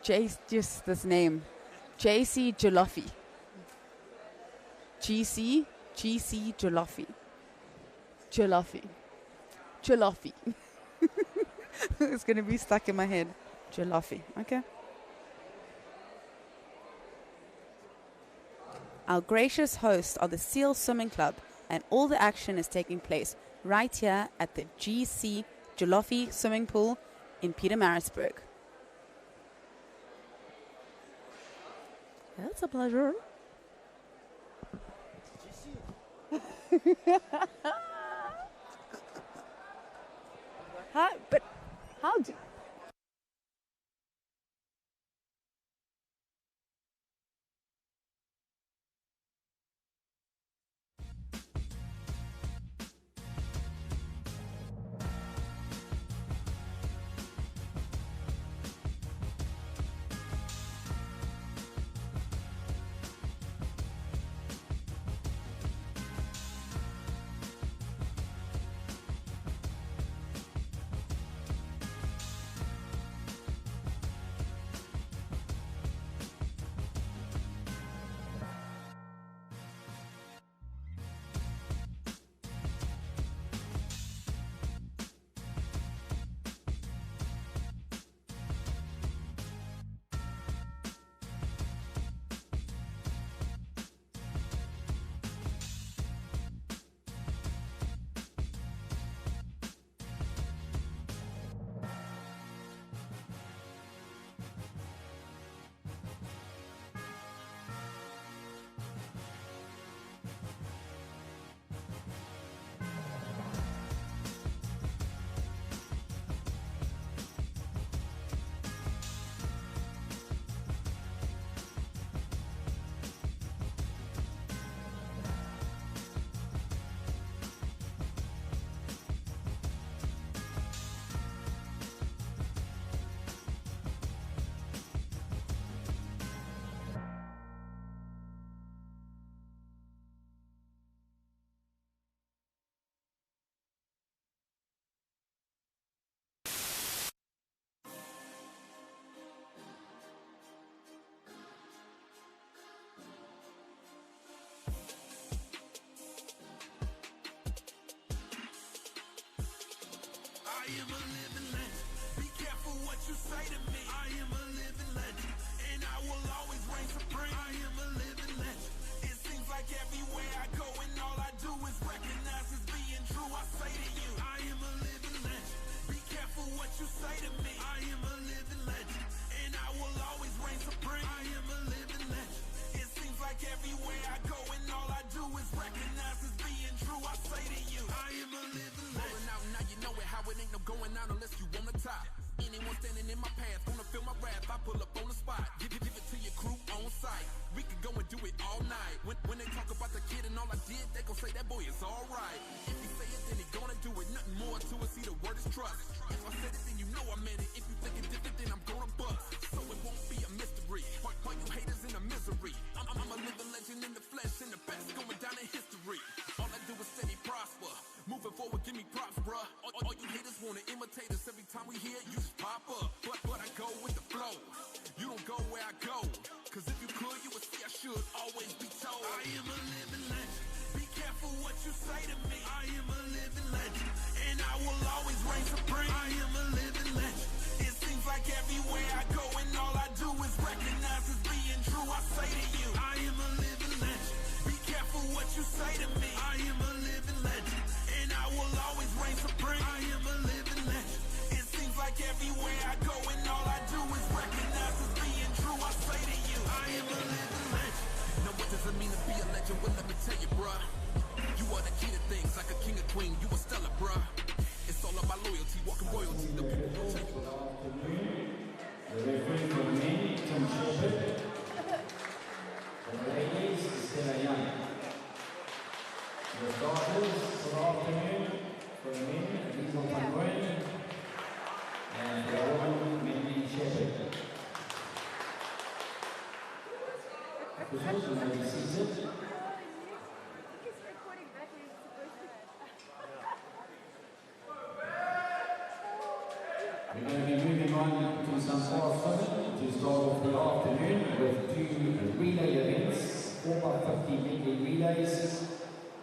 just this name. GC Jollife. GC Jollife. Jollife. It's going to be stuck in my head. Jollife. Okay. Our gracious hosts are the SEAL Swimming Club, and all the action is taking place right here at the GC Jollife Swimming Pool in Pietermaritzburg. That's a pleasure. But how do... I am a living legend. Be careful what you say to me. I am a living legend, and I will always reign supreme. I am a living legend. It seems like everywhere I go and all I do is recognize as being true. I say to you, I am a living legend. Be careful what you say to me. I am a living legend, and I will always reign supreme. I am a living legend. It seems like everywhere I go and all I do is recognize as being true. I say to you, I am a living legend. Rolling out, now you know it, how it ain't no going out unless you on the top. Anyone standing in my path, gonna feel my wrath. I pull up on the spot, give it to your crew on site. We could go and do it all night. When they talk about the kid and all I did, they gon' say that boy is alright. If he say it, then he gonna do it. Nothing more to it, see the word is trust. If I said it, then you know I meant it. If you think it different, then I'm gonna bust. So it won't be a mystery. All you haters in a misery. I'm a living legend in the flesh, and the best going down in history. All I do is steady prosper. Moving forward, give me props, bruh. All you haters wanna imitate us. Every time we hear you just pop up. But I go with the flow. You don't go where I go. Cause if you could, you would see I should always be told. I am a living legend. Be careful what you say to me. I am a living legend, and I will always reign supreme. I am a living legend. It seems like everywhere I go and all I do is recognize as being true. I say to you, I am a living legend. Be careful what you say to me. I am a living legend, and I will always reign supreme. I am a living legend. It seems like everywhere I go and all I do is recognize as being true. I say to you, I am a living legend. Now what does it mean to be a legend? Well, let me tell you, bruh. You are the key to things, like a king or queen. You a stellar, bruh. It's all about loyalty, walking royalty. The people will tell you. The referee for me, Concession. For the ladies, Stella Young. The daughters for the afternoon, for the men, Lisa Panway, and the woman, Mindy Shepherd. Officials may be seated. We're going to be moving on to some more fun to start have two relay events, 4x50 medley relays,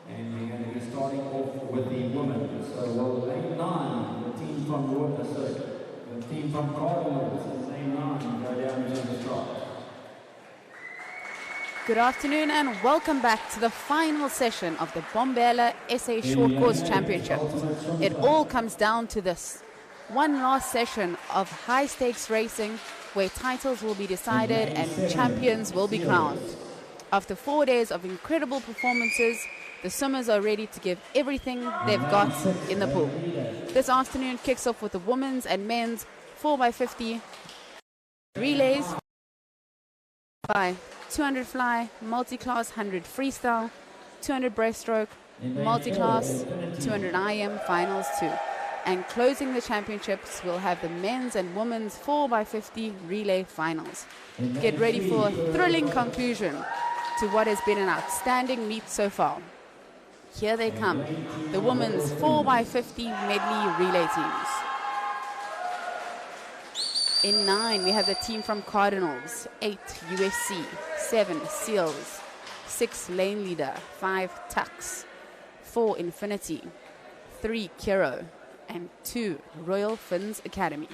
and we're going to be starting off with the women. So, well, lane 9, the team from the team from Cardinals, and lane 9 go down to the start. Good afternoon and welcome back to the final session of the Bombela SA Short Course Championship. It all comes down to this. One last session of high-stakes racing where titles will be decided and champions will be crowned. After 4 days of incredible performances, the swimmers are ready to give everything they've got in the pool. This afternoon kicks off with the women's and men's 4x50 relays by 200 fly, multi-class 100 freestyle, 200 breaststroke, multi-class 200 IM finals 2. And closing the championships, we'll have the men's and women's 4x50 relay finals. Get ready for a thrilling conclusion to what has been an outstanding meet so far. Here they come, the women's 4x50 medley relay teams. In 9, we have the team from Cardinals, 8 USC, 7 Seals, 6 Lane Leader, 5 Tux, 4 Infinity, 3 Kiro, and 2 Royal Finns Academy.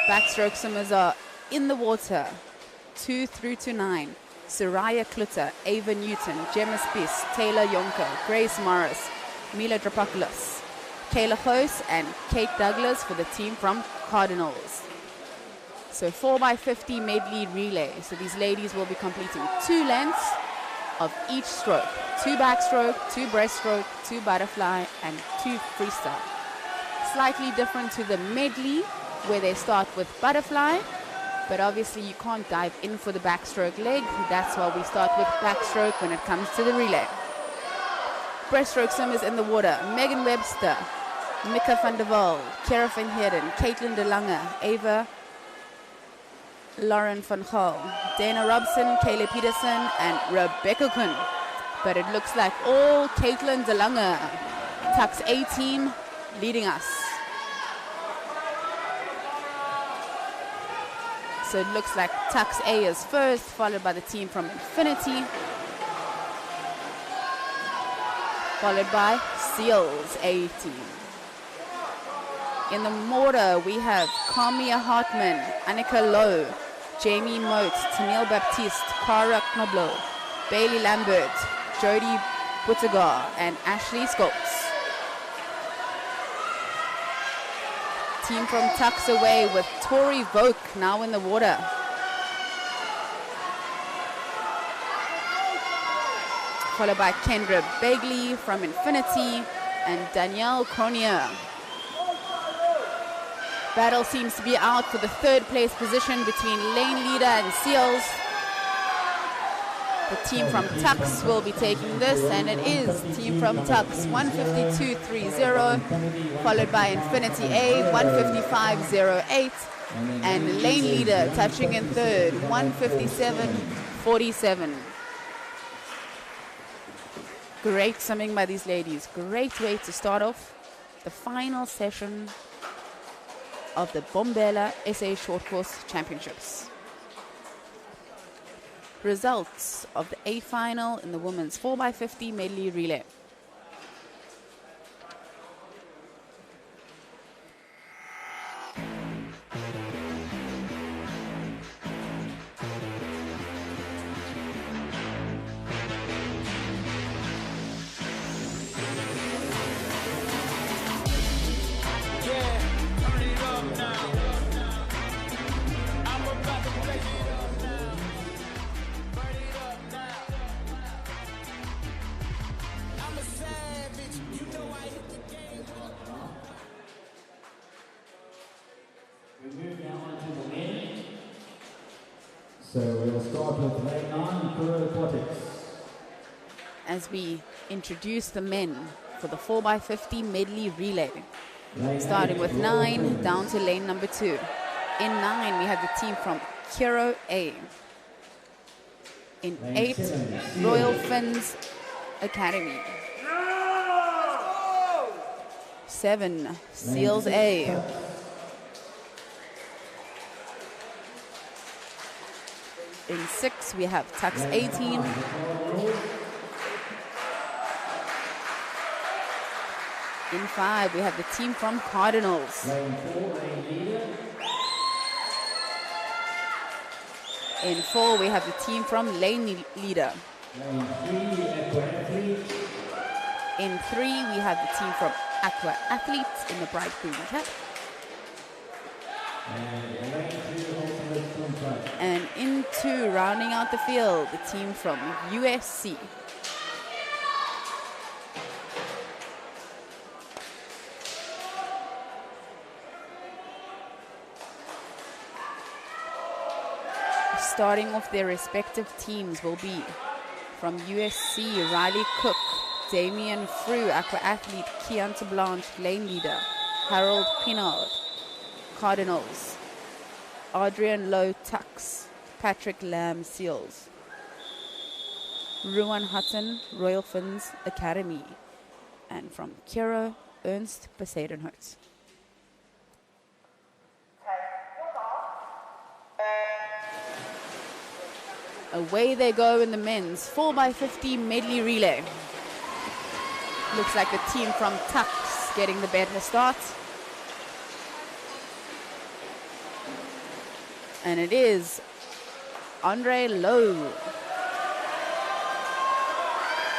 Backstroke swimmers are in the water, 2 through to 9. Soraya Klutter, Ava Newton, Gemma Spies, Taylor Yonker, Grace Morris, Mila Dropopoulos, Kayla Hoos, and Kate Douglas for the team from Cardinals. So 4x50 medley relay. So these ladies will be completing 2 lengths of each stroke. 2 backstroke, 2 breaststroke, 2 butterfly, and 2 freestyle. Slightly different to the medley, where they start with butterfly, but obviously you can't dive in for the backstroke leg. That's why we start with backstroke when it comes to the relay. Breaststroke swimmers in the water: Megan Webster, Mika van der Waal, Kara van Heerden, Caitlin de Lange, Ava Lauren van Gaal, Dana Robson, Kayla Peterson, and Rebecca Kuhn. But it looks like all Caitlin de Lange, Tux A team, leading us. So it looks like Tux A is first, followed by the team from Infinity, followed by Seals A team. In the water, we have Kamia Hartman, Annika Lowe, Jamie Moat, Tennille Baptiste, Cara Knoblo, Bailey Lambert, Jodie Buttigar, and Ashley Scopes. Team from Tux away with Tori Voke now in the water. Followed by Kendra Begley from Infinity and Danielle Cronier. Battle seems to be out for the 3rd place position between Lane Leader and Seals. The team from Tux will be taking this, and it is team from Tux 152.30, followed by Infinity A 155.08, and Lane Leader touching in 3rd 157.47. Great swimming by these ladies. Great way to start off the final session of the Bombela SA Short Course Championships. Results of the A final in the women's 4x50 medley relay. I'm So we'll start with lane 9, Kuro Aquatics. As we introduce the men for the 4x50 medley relay. Starting with 9 down to lane number 2. In 9 we have the team from Kiro A. In 8, Royal Fins Academy. 7, Seals A. In 6 we have Tux 18. In 5 we have the team from Cardinals. In 4 we have the team from Lane Leader. In 3 we have the team from Aqua Athletes in the bright green cap. And in 2, rounding out the field, the team from USC. Starting off their respective teams will be from USC, Riley Cook, Damian Frew, Aqua Athlete, Keonta Blanche, Lane Leader, Harold Pinard, Cardinals, Adrian Lowe Tux, Patrick Lamb Seals, Ruan Hutton, Royal Fins Academy, and from Kira, Ernst Besadenhout. Away they go in the men's 4x50 medley relay. Looks like the team from Tux getting the better start. And it is Andre Lowe.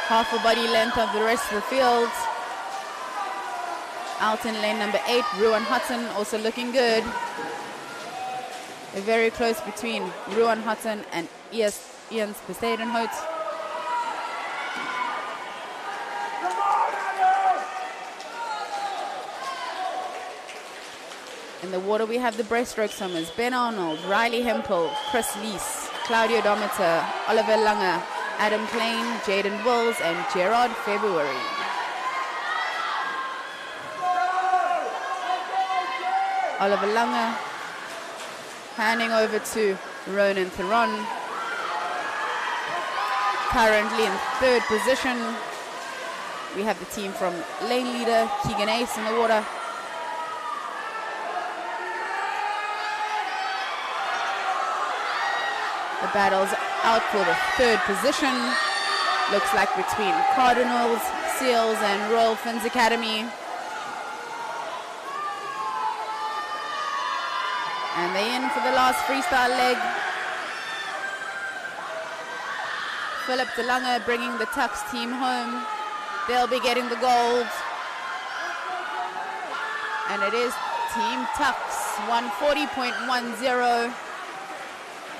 Half a body length of the rest of the field. Out in lane number 8, Ruan Hutton also looking good. They're very close between Ruan Hutton and Ian Besadenhout. In the water we have the breaststroke swimmers, Ben Arnold, Riley Hempel, Chris Lees, Claudio Dometer, Oliver Langer, Adam Klein, Jaden Wills, and Gerard February. Oliver Langer handing over to Ronan Theron. Currently in 3rd position, we have the team from Lane Leader, Keegan Ace in the water. The battle's out for the 3rd position. Looks like between Cardinals, Seals, and Royal Fins Academy. And they in for the last freestyle leg. Philip DeLange bringing the Tux team home. They'll be getting the gold. And it is Team Tux, 140.10.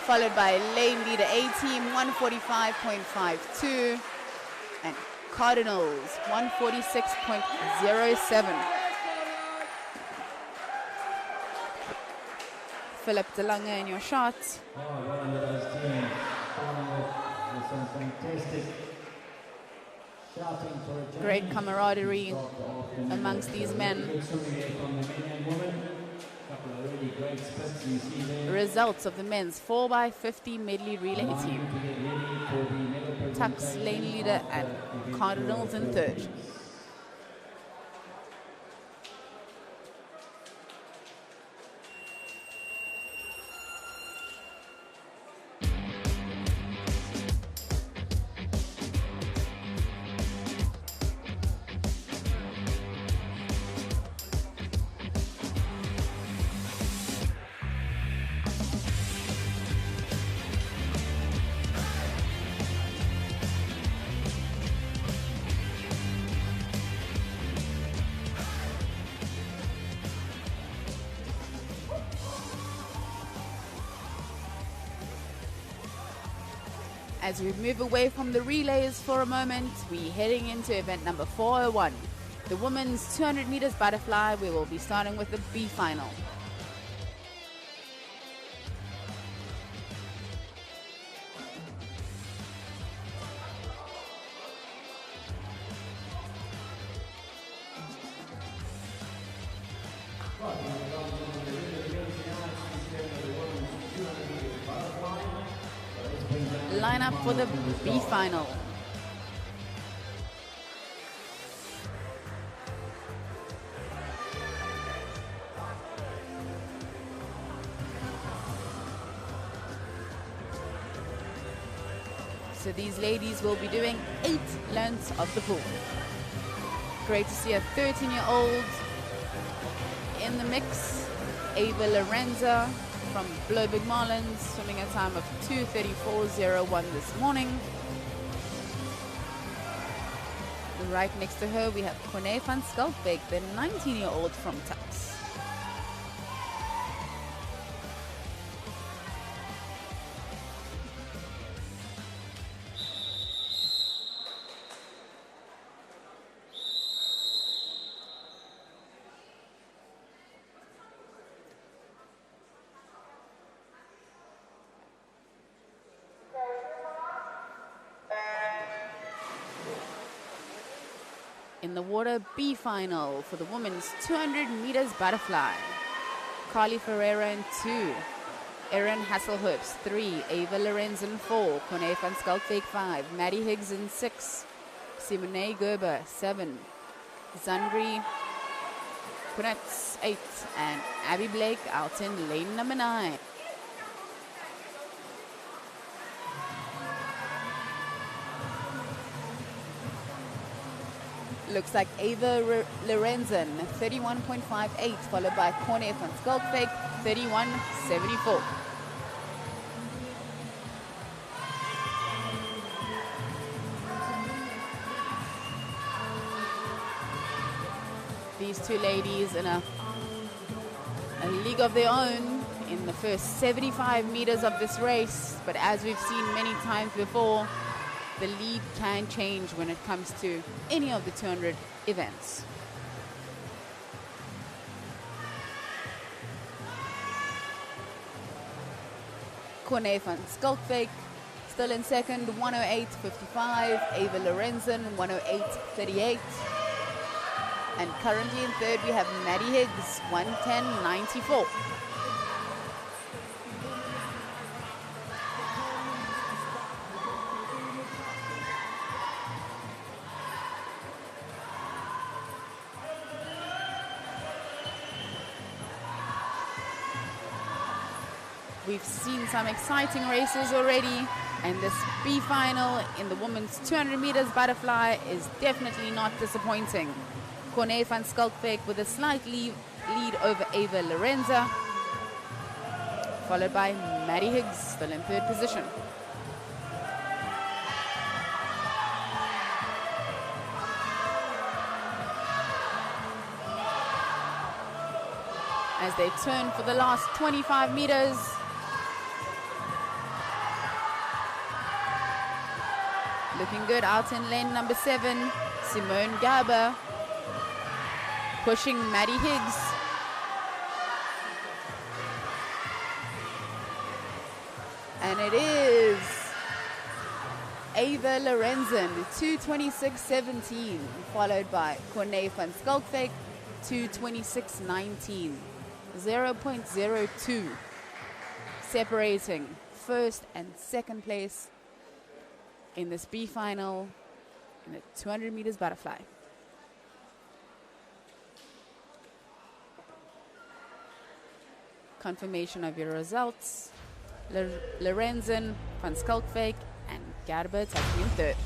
Followed by Lane Leader A team, 145.52. And Cardinals, 146.07. Philip DeLange in your shot. Oh, well under those teams. Starting with some fantastic shouting for a change. Great camaraderie amongst these men. Good swimming there from the men and women. Couple of really great spits you see there. Results of the men's 4x50 medley relay team. Tux, Lane Leader, and Cardinals in 3rd. As we move away from the relays for a moment, we're heading into event number 401, the women's 200 meters butterfly. We will be starting with the B final. line up for the B final. So these ladies will be doing 8 lengths of the pool. Great to see a 13-year-old in the mix. Ava Lorenza from Bloberg Marlins, swimming a time of 2:34.01 this morning. Right next to her, we have Corné van Skalkbeek, the 19-year-old from Tuks. In the water B final for the women's 200 meters butterfly. Carly Ferreira in 2, Erin Hasselhurst 3, Ava Lorenzen 4, Corné van Skalkbeek 5, Maddie Higgs in 6, Simone Gerber 7, Zandri Kunetz 8, and Abby Blake out in lane number 9. Looks like Ava Lorenzen, 31.58, followed by Corné van Skalkbeek, 31.74. These two ladies in a league of their own in the first 75 meters of this race, but as we've seen many times before, the lead can change when it comes to any of the 200 events. Corné van Skalkbeek still in second, 108.55. Ava Lorenzen, 108.38. And currently in third, we have Maddie Higgs, 110.94. We've seen some exciting races already, and this B final in the women's 200 meters butterfly is definitely not disappointing. Corné van Skalkbeek with a slight lead over Ava Lorenza, followed by Maddie Higgs, still in third position. As they turn for the last 25 meters, looking good out in lane number 7, Simone Gerber pushing Maddie Higgs. And it is Ava Lorenzen, 2:26.17, followed by Corné van Skalkbeek, 2:26.19, 0.02 separating first and second place in this B final in the 200 meters butterfly. Confirmation of your results. Lorenzen, van Skalkbeek, and Gerber taking in third.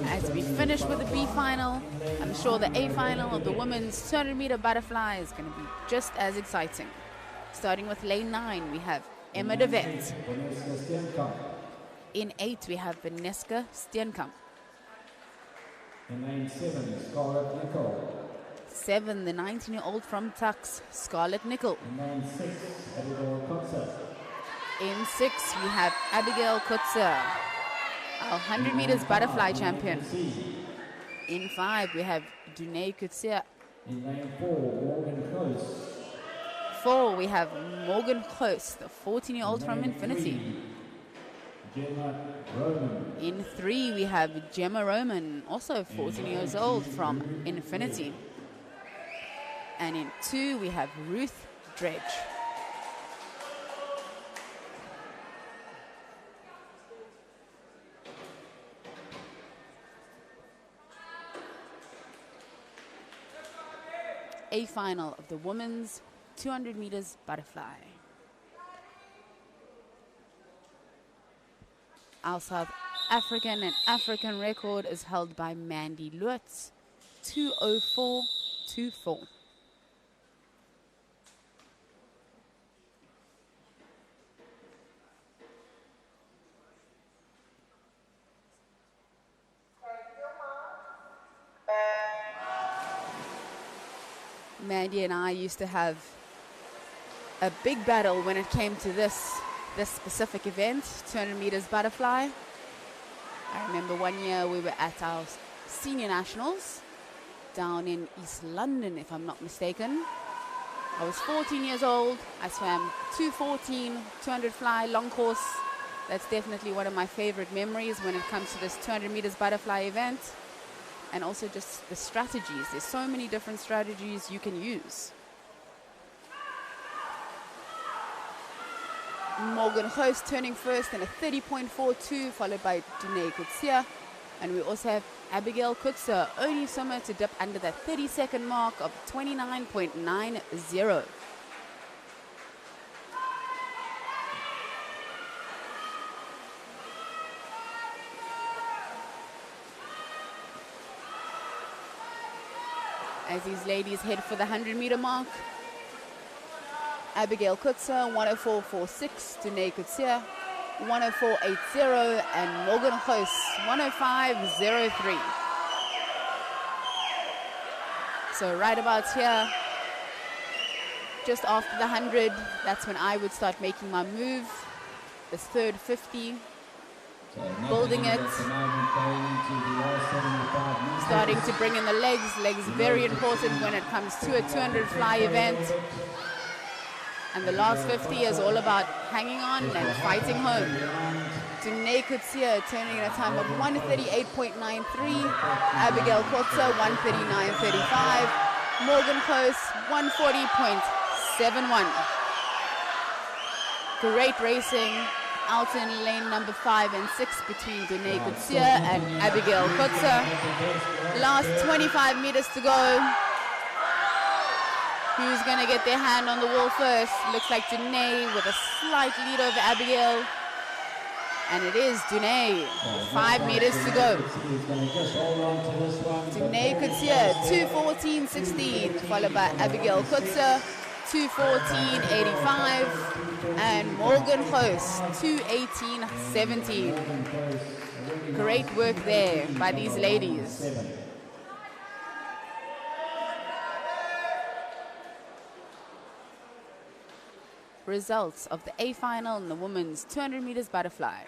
As we finish with the B final, I'm sure the A final of the women's 200 meter butterfly is going to be just as exciting. Starting with lane 9, we have Emma de Vet. In 8, we have Vanessa Steenkamp. In lane 7, Scarlett Nicol. 7, the 19-year-old from Tuks, Scarlett Nicol. In lane 6, Abigail Concession. In 6, we have Abigail Kutzer, our 100 meters butterfly champion. In 5, we have Dunay Kutzer. In lane 4, Morgan Close. 4, we have Morgan Close, the 14-year-old from Infinity. Gemma Roman. In 3, we have Gemma Roman, also 14 years old from Infinity. And in 2, we have Ruth Dredge. A final of the women's 200 meters butterfly. Our South African and African record is held by Mandy Lutz, 2:04.24. Mandy and I used to have a big battle when it came to this specific event, 200 meters butterfly. I remember one year we were at our senior nationals down in East London, if I'm not mistaken. I was 14 years old. I swam 2:14, 200 fly, long course. That's definitely one of my favorite memories when it comes to this 200 meters butterfly event. And also just the strategies. There's so many different strategies you can use. Morgan Host turning first in a 30.42, followed by Dunay Kutsia. And we also have Abigail Kutzer, only swimmer to dip under that 30-second mark of 29.90. As these ladies head for the 100-meter mark, Abigail Kutzer, 1:04.46, Dunay Kutsia, 1:04.80, and Morgan Hoos, 1:05.03. So right about here, just after the 100, that's when I would start making my move, this third 50. Building it, starting to bring in the legs. Legs very important when it comes to a 200 fly event. And the last 50 is all about hanging on and fighting home. Dunay Kutsia turning in a time of 1:38.93. Abigail Kutzer 1:39.35. Morgan Close 1:40.71. Great racing out in lane number 5 and 6 between Dunay Kutsia and Abigail Kutzer. Last 25 meters to go. Who's going to get their hand on the wall first? Looks like Dunay with a slight lead over Abigail. And it is Dunay. 5 meters to go. Dunay Kutsia 2:14.16, followed by Abigail Kutzer 2:14.85, and Morgan Hoos 2:18.17. Great work there by these ladies. Results of the A final in the women's 200 meters butterfly.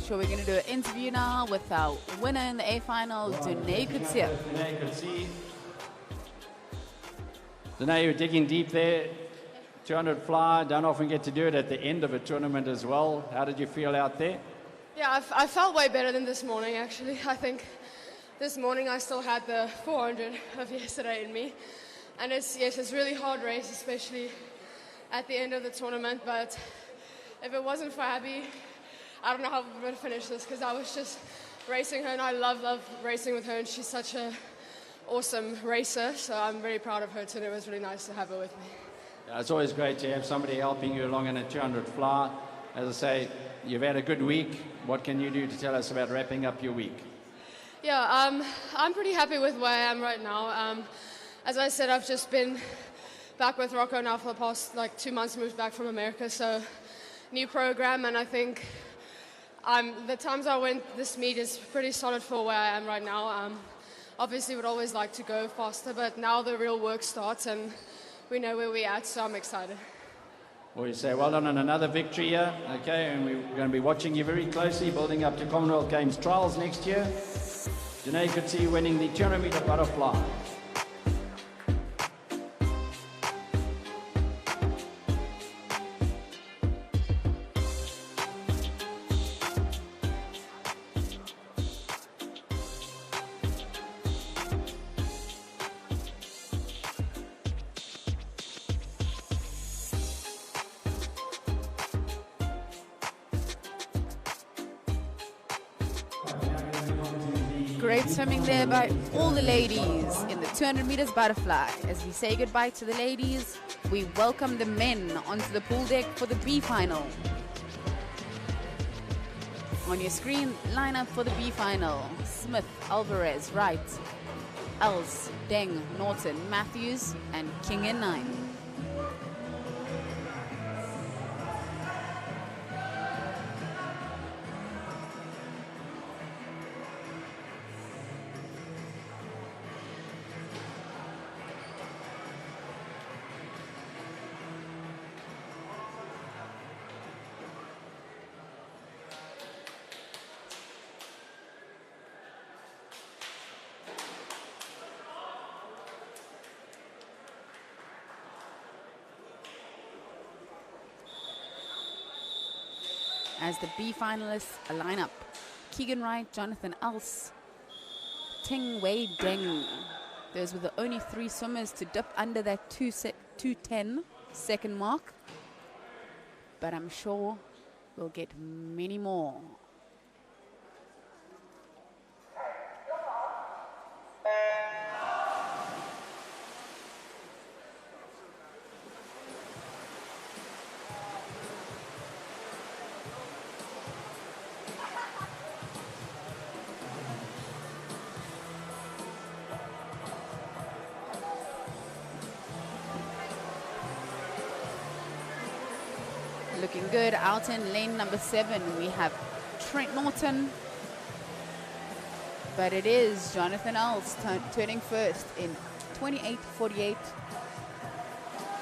We're going to do an interview now with our winner in the A final, Dunay Kutsia. Dunay Kutsia. Dunay, you're digging deep there. 200 fly, don't often get to do it at the end of a tournament as well. How did you feel out there? Yeah, I felt way better than this morning, actually. I think this morning I still had the 400 of yesterday in me. And it's a really hard race, especially at the end of the tournament. But if it wasn't for Abby, I don't know how we're going to finish this, because I was just racing her, and I love racing with her, and she's such a awesome racer, so I'm very proud of her too. It was really nice to have her with me. Yeah, it's always great to have somebody helping you along in a 200 fly. As I say, you've had a good week. What can you do to tell us about wrapping up your week? Yeah, I'm pretty happy with where I am right now. As I said, I've just been back with Rocco now for the past 2 months, moved back from America, so new program, and I think the times I went this meet is pretty solid for where I am right now. Obviously would always like to go faster, but now the real work starts and we know where we're at, so I'm excited. Well, you say well done on another victory here, okay, and we're going to be watching you very closely, building up to Commonwealth Games trials next year. Janae, could see you winning the 200-meter butterfly. Great swimming there by all the ladies in the 200 meters butterfly. As we say goodbye to the ladies, we welcome the men onto the pool deck for the B final. On your screen, lineup for the B final: Smith, Alvarez, Wright, Els, Deng, Norton, Matthews, and King in 9. As the B finalists line up: Keegan Wright, Jonathan Els, Ting Wei Deng. Those were the only 3 swimmers to dip under that 2:10 second mark. But I'm sure we'll get many more. Looking good out in lane number 7. We have Trent Norton, but it is Jonathan Els turning first in 28.48.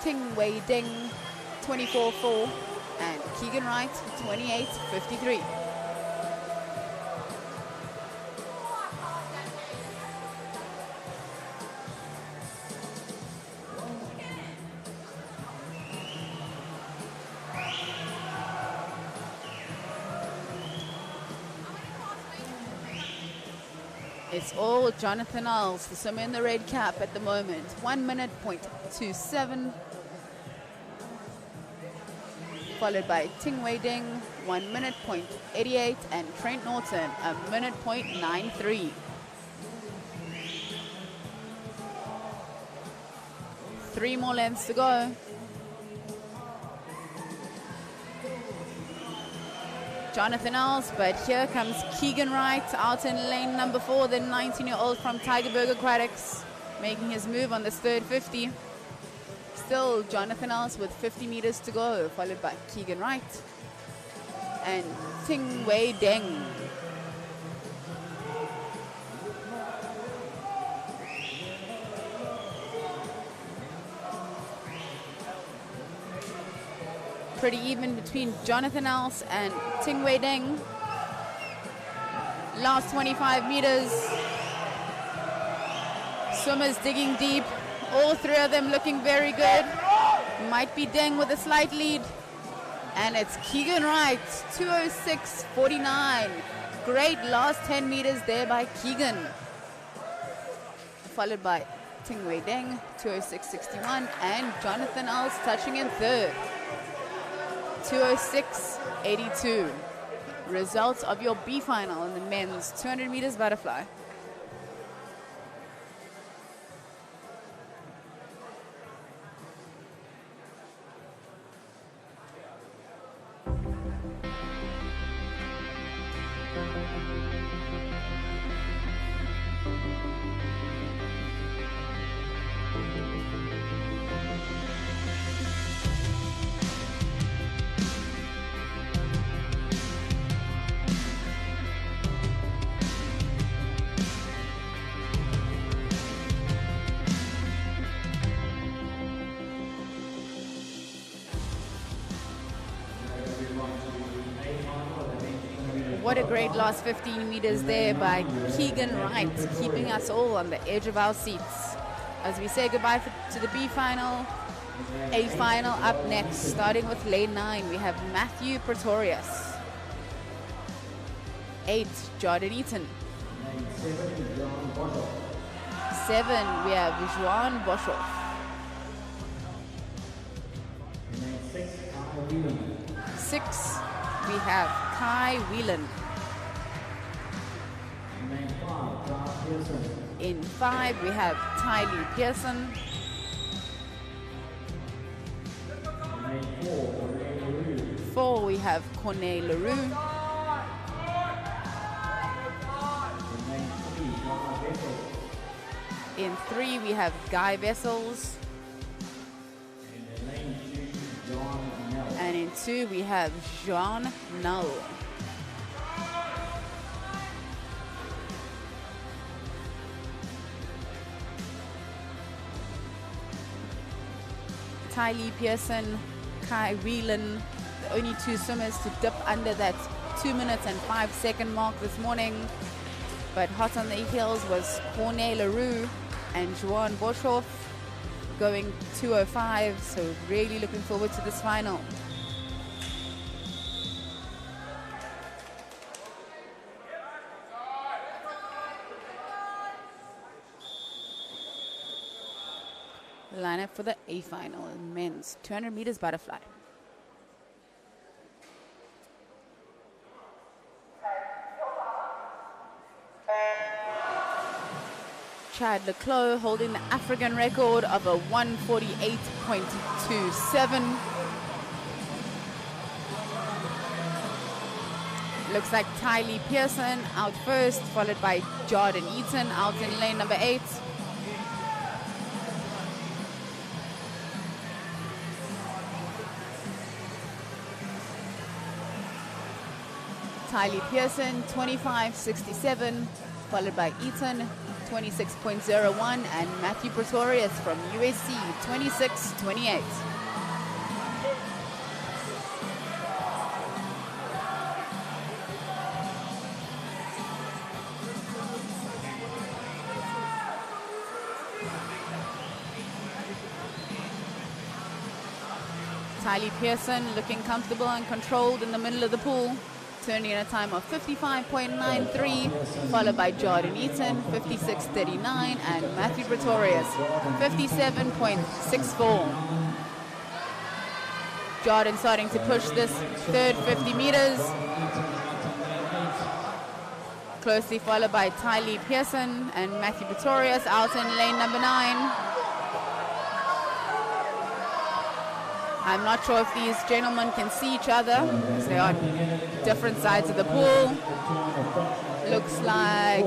Ting Wei Deng 24.4 and Keegan Wright 28.53. It's all Jonathan Els, the swimmer in the red cap at the moment. 1 minute, 0.27. Followed by Ting Wei Deng, 1 minute, 0.88. And Trent Norton, 1 minute, 0.93. Three more lengths to go. Jonathan Els, but here comes Keegan Wright out in lane number 4, the 19-year-old from Tigerberg Aquatics, making his move on this third 50. Still Jonathan Els with 50 meters to go, followed by Keegan Wright and Ting Wei Deng. Pretty even between Jonathan Els and Ting Wei Deng. Last 25 meters. Swimmers digging deep. All 3 of them looking very good. Might be Deng with a slight lead. And it's Keegan Wright, 2:06.49. Great last 10 meters there by Keegan. Followed by Ting Wei Deng, 2:06.61. And Jonathan Els touching in third. 2:06.82. Results of your B final in the men's 200 meters butterfly. What a great last 15 meters there by Keegan Wright, keeping us all on the edge of our seats. As we say goodbye to the B final, A final up next. Starting with lane 9, we have Matthew Pretorius. 8, Jordan Eaton. 7, we have Juan Boshoff. 6, we have Kai Whelan. In 5, we have Tylee Pearson. 4, we have Corne LaRue. In 3, we have Guy Vessels. And in 2, we have Jean Null. Tylee Pearson, Kai Whelan, the only 2 swimmers to dip under that 2 minutes and 5 second mark this morning. But hot on the heels was Corne LaRue and Juan Boshoff going 2:05, so really looking forward to this final. Lineup for the A final in men's 200 meters butterfly. Chad Leclos holding the African record of a 148.27. Looks like Tylee Pearson out first, followed by Jordan Eaton out in lane number 8. Tylee Pearson 25.67, followed by Eaton 26.01, and Matthew Pretorius from USC 26.28. Tylee Pearson looking comfortable and controlled in the middle of the pool, turning in a time of 55.93, followed by Jordan Eaton, 56.39, and Matthew Pretorius, 57.64. Jordan starting to push this third 50 meters. Closely followed by Tylee Pearson and Matthew Pretorius out in lane number 9. I'm not sure if these gentlemen can see each other, because they are on different sides of the pool. Looks like,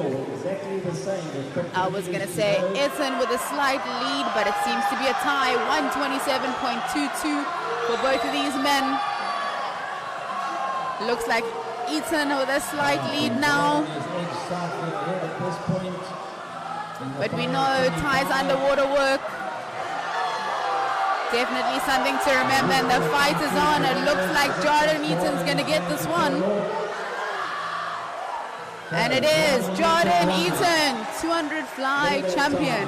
I was going to say Eaton with a slight lead, but it seems to be a tie, 127.22 for both of these men. Looks like Eaton with a slight lead now. But we know ties underwater work. Definitely something to remember, and the fight is on. It looks like Jordan Eaton's going to get this one. And it is Jordan Eaton, 200 fly champion,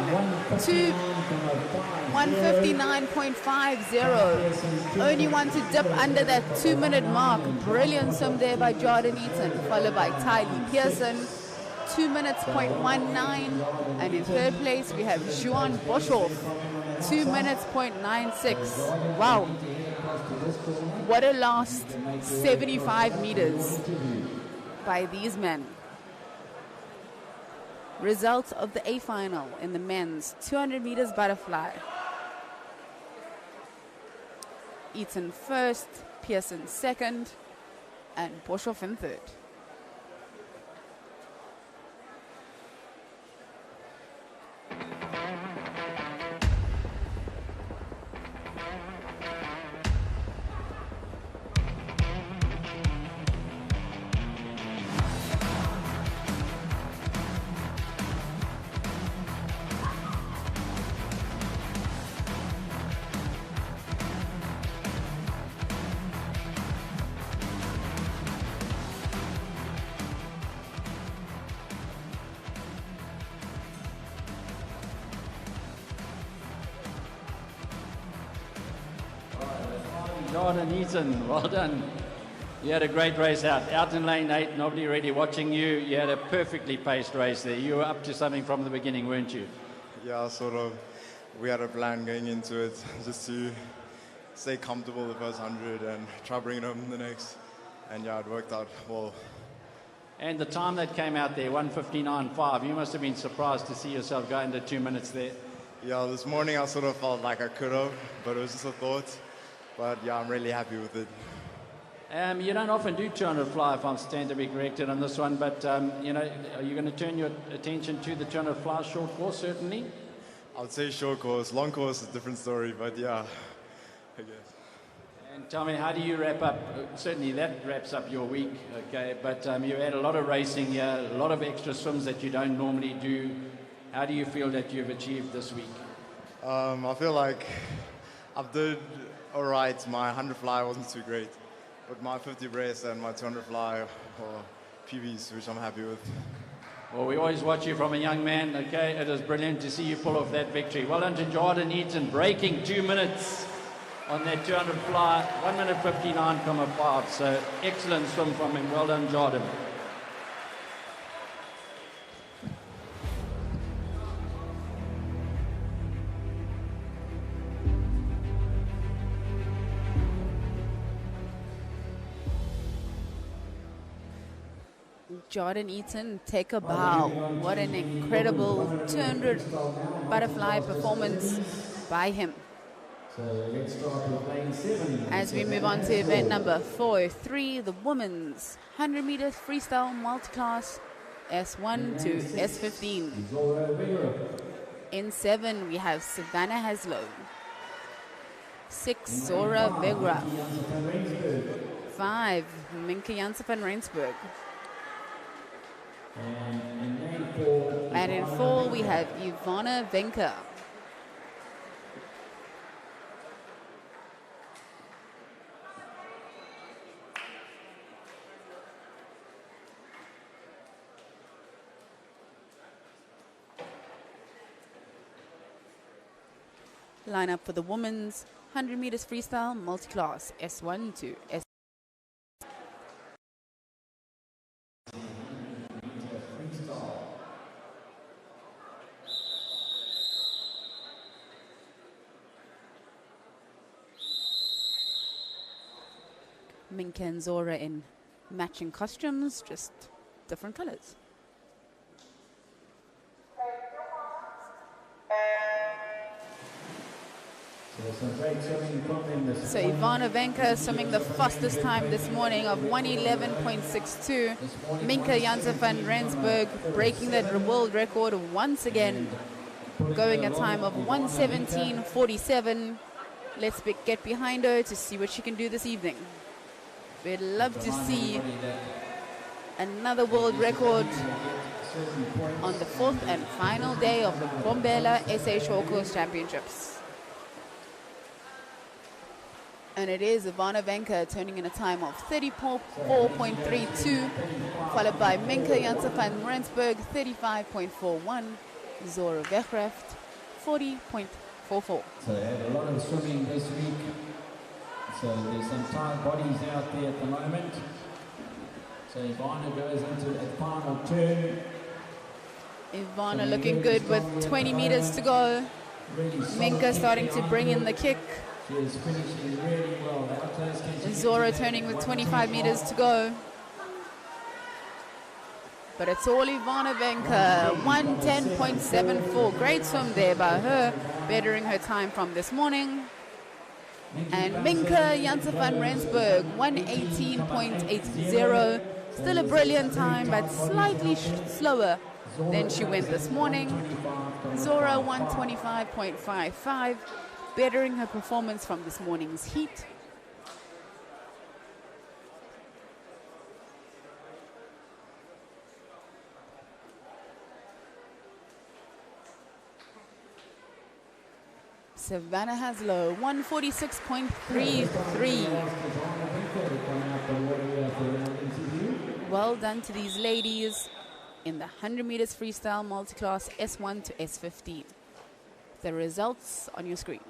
159.50. Only one to dip under that 2-minute mark. Brilliant swim there by Jordan Eaton, followed by Tylee Pearson, 2 minutes, 0.19. And in third place, we have Juan Boshoff, 2 minutes, 0.96. Wow. What a last 75 meters by these men. Results of the A final in the men's 200 meters butterfly. Eaton first, Pearson second, and Boshoff in third. Jordan Eaton, well done. You had a great race out in lane 8, nobody really watching you. You had a perfectly paced race there. You were up to something from the beginning, weren't you? Yeah, sort of. We had a plan going into it just to stay comfortable the first 100 and try bringing home the next. And yeah, it worked out well. And the time that came out there, 1:59.5, you must have been surprised to see yourself go under 2 minutes there. Yeah, this morning I sort of felt like I could have, but it was just a thought. But yeah, I'm really happy with it. You don't often do 200 fly, if I'm stand to be corrected on this one, but you know, are you going to turn your attention to the 200 fly short course, certainly? I would say short course. Long course is a different story, but yeah, I guess. And tell me, how do you wrap up? Certainly that wraps up your week, okay, but you had a lot of racing here, a lot of extra swims that you don't normally do. How do you feel that you've achieved this week? I feel like I've did all right. My 100 fly wasn't too great, but my 50 breast and my 200 fly are PBs, which I'm happy with. Well, we always watch you from a young man, okay? It is brilliant to see you pull off that victory. Well done to Jordan Eaton, breaking 2 minutes on that 200 fly, 1:59.5. So excellent swim from him. Well done, Jordan. Jordan Eaton, take a bow. What an incredible 200 butterfly performance by him. So let's start with lane 7. As we move on to event number 403, the women's 100 meters freestyle multi-class S1 to S15. In 7, we have Savannah Haslow. 6, Zora Vegra. 5, Minka Janssen van Rensburg. And in 4, we have Ivana Venka. Line up for the women's 100 meters freestyle multi-class S1 to S. Minka and Zora in matching costumes, just different colors. So Ivana Venka swimming the fastest time this morning of 1:11.62. Minka Janssen van Rensburg breaking that world record once again, going a time of 1:17.47. Let's get behind her to see what she can do this evening. We'd love to see another world record on the 4th and final day of the Bombela SA Short Course Championships. And it is Ivana Venka turning in a time of 34.32, followed by Minka Janssen van Rensburg 35.41, Zora Vegraft 40.44. So they had a lot of swimming this week. So there's some tired bodies out there at the moment. So Ivana goes into the final turn. Ivana looking good with 20 meters to go. Minka starting to bring in the kick. She is finishing really well. Zora turning with 25 meters to go. But it's all Ivana Venka, 1:10.74. Great swim there by her, bettering her time from this morning. And Minka Janssen van Rensburg, 1:18.80. Still a brilliant time, but slightly slower than she went this morning. Zora, 1:25.55, bettering her performance from this morning's heat. Savannah Haslow, 1:46.33. Well done to these ladies in the 100 meters freestyle multi-class S1 to S15. The results on your screen.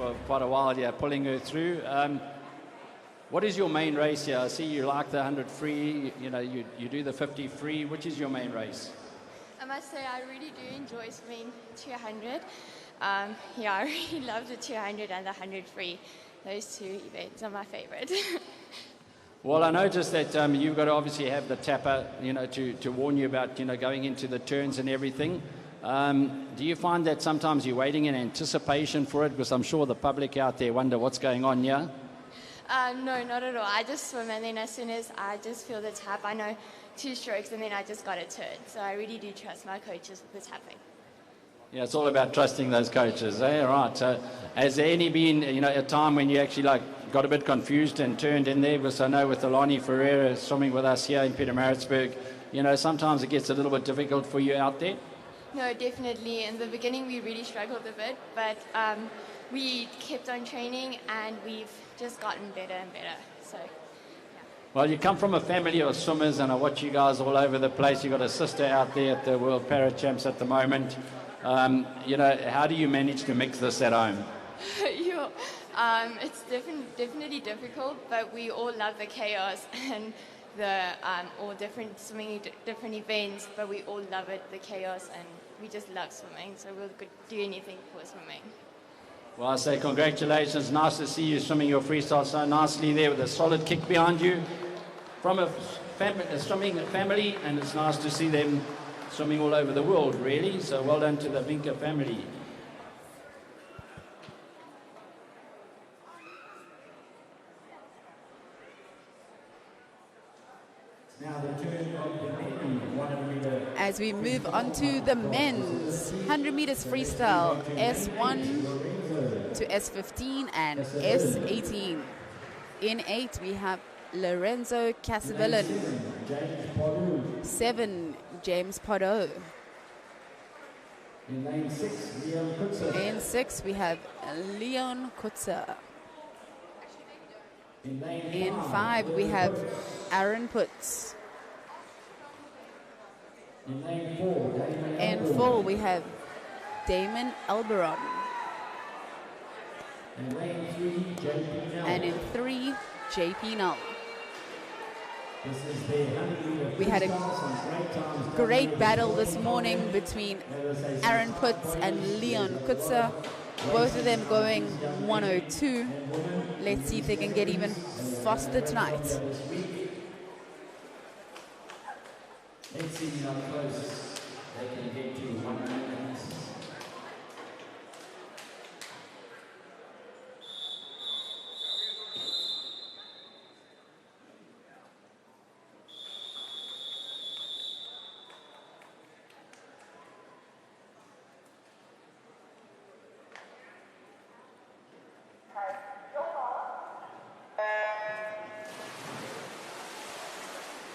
for quite a while here, pulling her through. What is your main race here? I see you like the 100 free, you know, you do the 50 free. Which is your main race? I must say I really do enjoy swimming 200. Yeah, I really love the 200 and the 100 free. Those two events are my favorite. Well, I noticed that you've got to obviously have the tapper, you know, to warn you about, you know, going into the turns and everything. Do you find that sometimes you're waiting in anticipation for it? Because I'm sure the public out there wonder what's going on here. No, not at all. I just swim, and then as soon as I just feel the tap, I know 2 strokes, and then I just got a turn. So I really do trust my coaches with the tapping. Yeah, it's all about trusting those coaches, eh? Right. So has there any been, you know, a time when you actually got a bit confused and turned in there? Because I know with Alani Ferreira swimming with us here in Pietermaritzburg, you know, sometimes it gets a little bit difficult for you out there. No, definitely. In the beginning, we really struggled a bit, but we kept on training, and we've just gotten better and better. So, yeah. Well, you come from a family of swimmers, and I watch you guys all over the place. You've got a sister out there at the World Para Champs at the moment. You know, how do you manage to mix this at home? It's definitely difficult, but we all love the chaos and the all different swimming, different events, but we all love it, the chaos, and we just love swimming, so we'll do anything for swimming. Well, I say congratulations. Nice to see you swimming your freestyle so nicely there with a solid kick behind you. From a swimming family, and it's nice to see them swimming all over the world, really. So well done to the Vinca family. As we move on to the men's 100 meters freestyle, S1 to S15 and S18. In 8, we have Lorenzo Casavillan. 7, James Pardo. In 6, we have Leon Kutzer. In 5, we have Aaron Putz. In 4, we have Damon Alberon. And in 3, JP Null. We had a great battle this morning between Aaron Putz and Leon Kutzer. Both of them going 102. Let's see if they can get even faster tonight. Let's see how close they can get to 1 minute.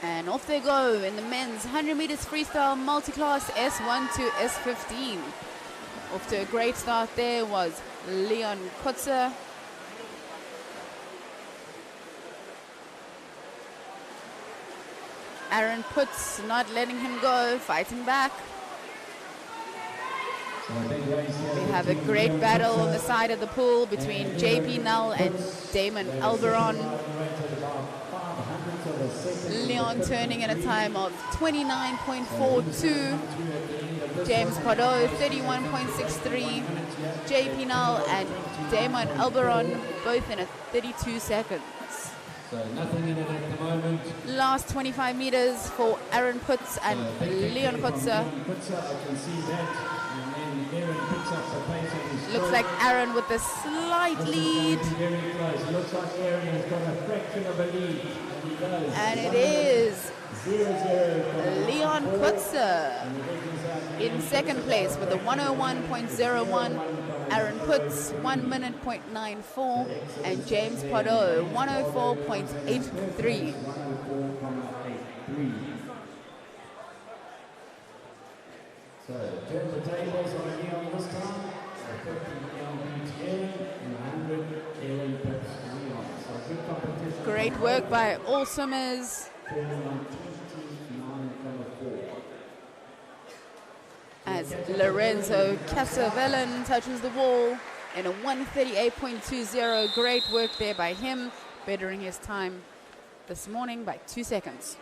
And off they go in the men's 100 meters freestyle multi-class S1 to S15. Off to a great start there was Leon Kutzer. Aaron Putz not letting him go, fighting back. We have a great battle on the side of the pool between JP Null and Damon Alberon. Leon turning in a time of 29.42. James Pardo 31.63. JP Null and Damon Alberon both in at 32 seconds. So nothing in it at the moment. Last 25 meters for Aaron Putz and Leon Kutzer. I can see that. And then Aaron picks up the pace of his Looks like Aaron with a slight lead. Very close. Looks like Aaron has got a fraction of a lead. And he does. And it is 0-0. Leon Kutzer in second place with a 101.01. Aaron Putz 1 minute .94 and James Pardo 104.83. So turn the tables on Leon this time. So 50 Leon beats Aaron and 100 Aaron beats Leon. So good competition. Great work by all swimmers. As Lorenzo Casavellan touches the wall in a 1:38.20. Great work there by him, bettering his time this morning by 2 seconds.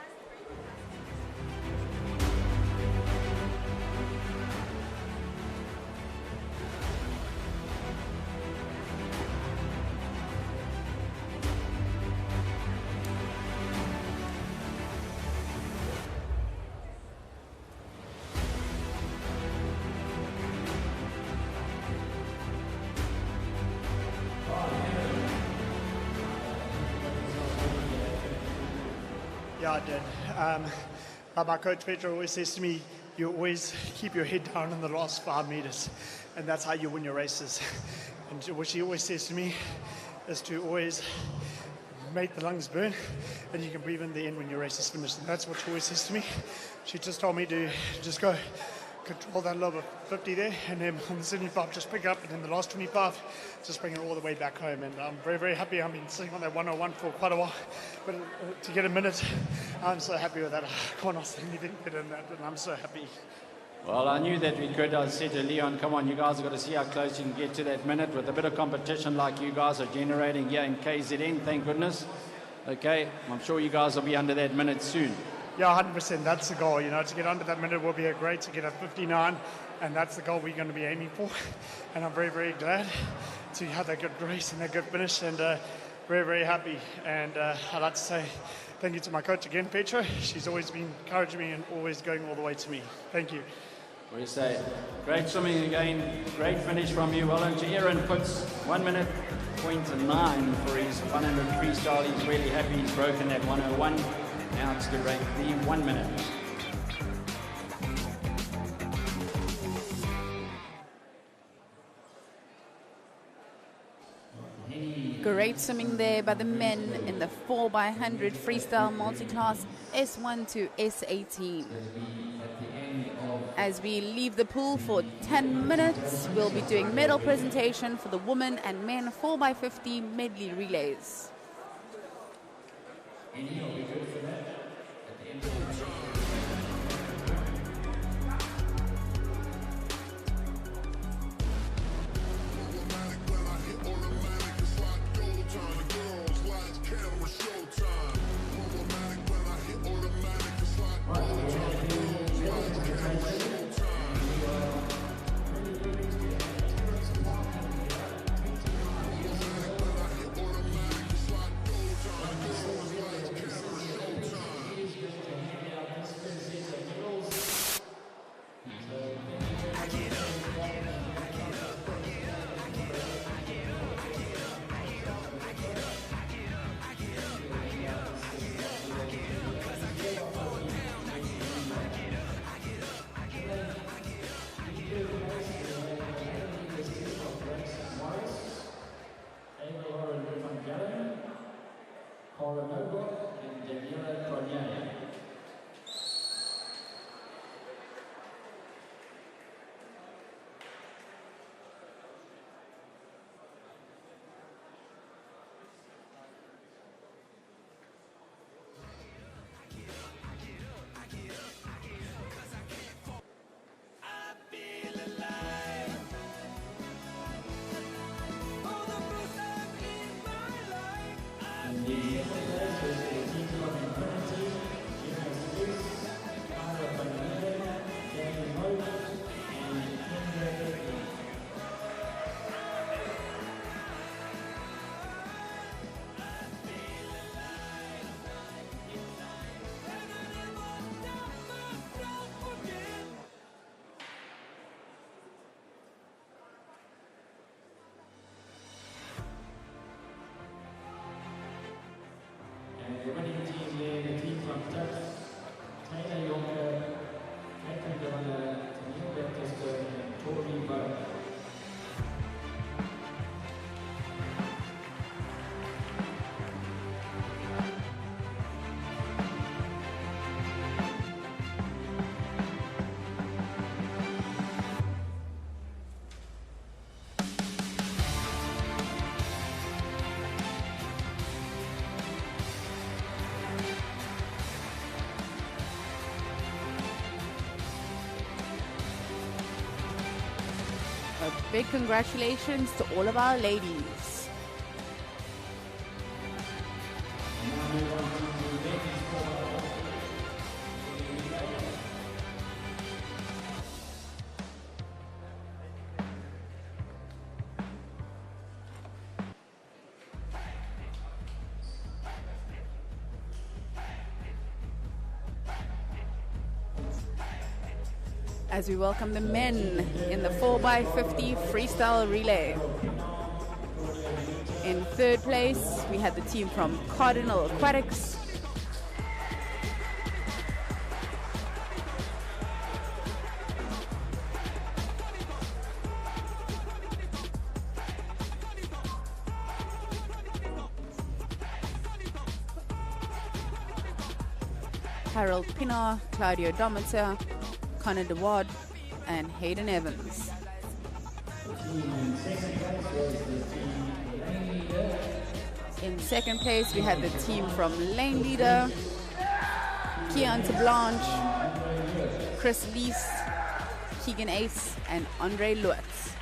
Yeah, I did. Like my coach Peter always says to me, you always keep your head down in the last 5 meters, and that's how you win your races. And what she always says to me is to always make the lungs burn, and you can breathe in the end when your race is finished. And that's what she always says to me. She just told me to just go control that low of 50 there, and then on the 75 just pick up, and then the last 25 just bring it all the way back home. And I'm very, very happy. I've been sitting on that 101 for quite a while, but to get a minute, I'm so happy with that. I can't ask anything better than that, and I'm so happy. Well, I knew that we could. I said to Leon, come on, you guys have got to see how close you can get to that minute with a bit of competition like you guys are generating here in KZN, thank goodness. Okay, I'm sure you guys will be under that minute soon. Yeah, 100%. That's the goal. You know, to get under that minute will be great. To get a 59, and that's the goal we're going to be aiming for. And I'm very, very glad to have that good race and that good finish, and very, very happy. And I'd like to say thank you to my coach again, Petra. She's always been encouraging me and always going all the way to me. Thank you. We say, great swimming again, great finish from you. Well done to Aaron, puts 1 minute, 0.9 for his 100 freestyle. He's really happy he's broken that 101. Now it's to rank the 1 minute. Great swimming there by the men in the 4x100 freestyle multi-class S1 to S18. As we leave the pool for 10 minutes, we'll be doing medal presentation for the women and men 4x50 medley relays. big congratulations to all of our ladies. As we welcome the men in the 4x50 freestyle relay. In third place, we had the team from Cardinal Aquatics. Harold Pinar, Claudio Domitar, Connor DeWard, and Hayden Evans. In second place, we had the team from Lane Leader, Keonta Blanche, Chris Lees, Keegan Ace, and Andre Lutz.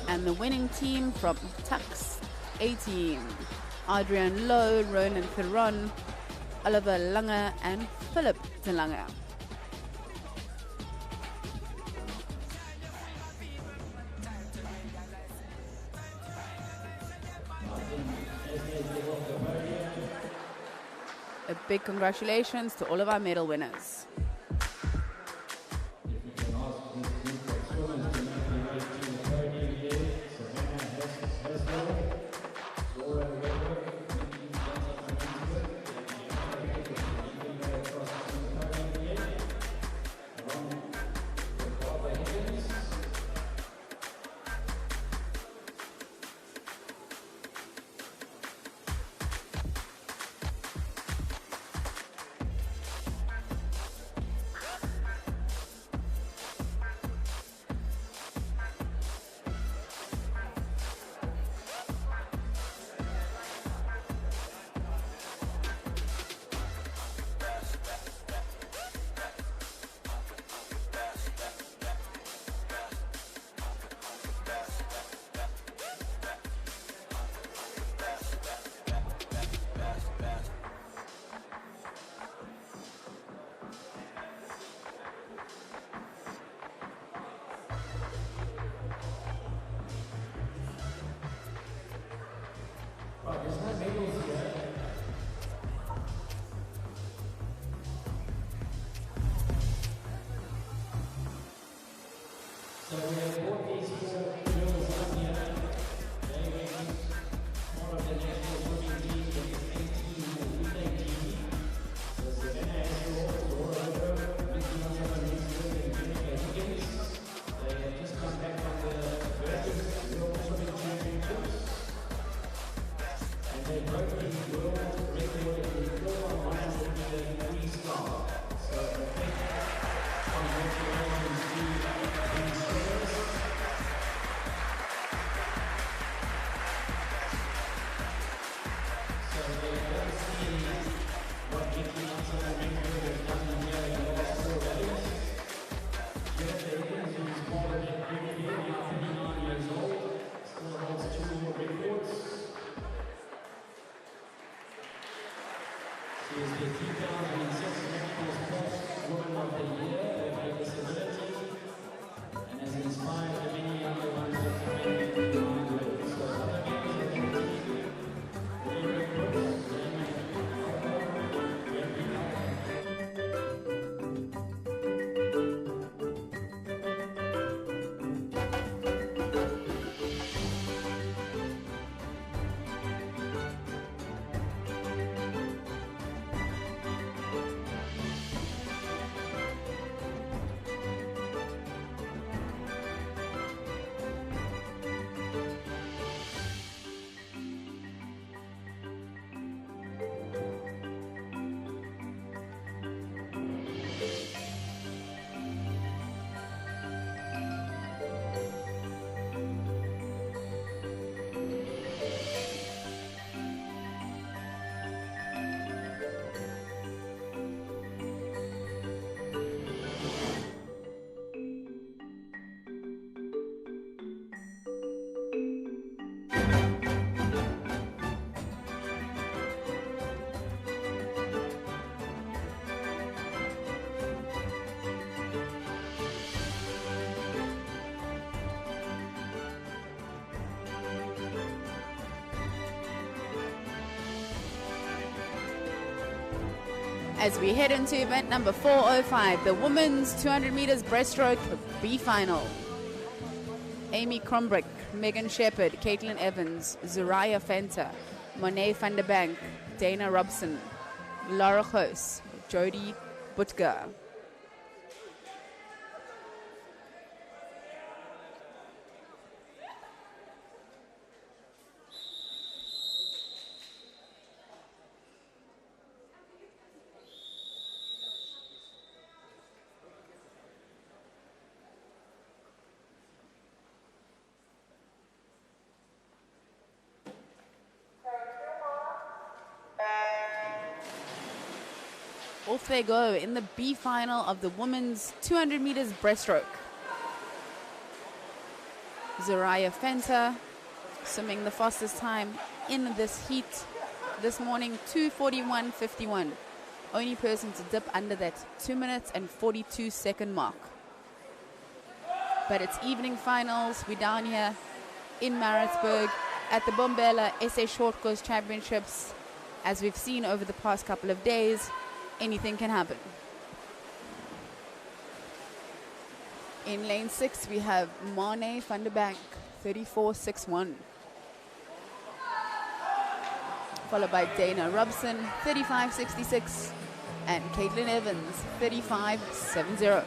And the winning team from Tux A-Team, Adrian Lowe, Ronan Theron, Oliver Langer, and Philip de Lange. A big congratulations to all of our medal winners. As we head into event number 405, the women's 200 meters breaststroke B final. Amy Krombrick, Megan Shepherd, Caitlin Evans, Zuriah Fenter, Monet van der Bank, Dana Robson, Laura Hoos, Jody Butker. Off they go in the B final of the women's 200 meters breaststroke. Zuriah Fenter swimming the fastest time in this heat this morning, 2:41.51. Only person to dip under that 2 minutes and 42 second mark. But it's evening finals. We're down here in Maritzburg at the Bombela SA Short Course Championships. As we've seen over the past couple of days, anything can happen. In lane 6, we have Monet van der Bank, 34.61. Followed by Dana Robson, 35.66. And Caitlin Evans, 35.70.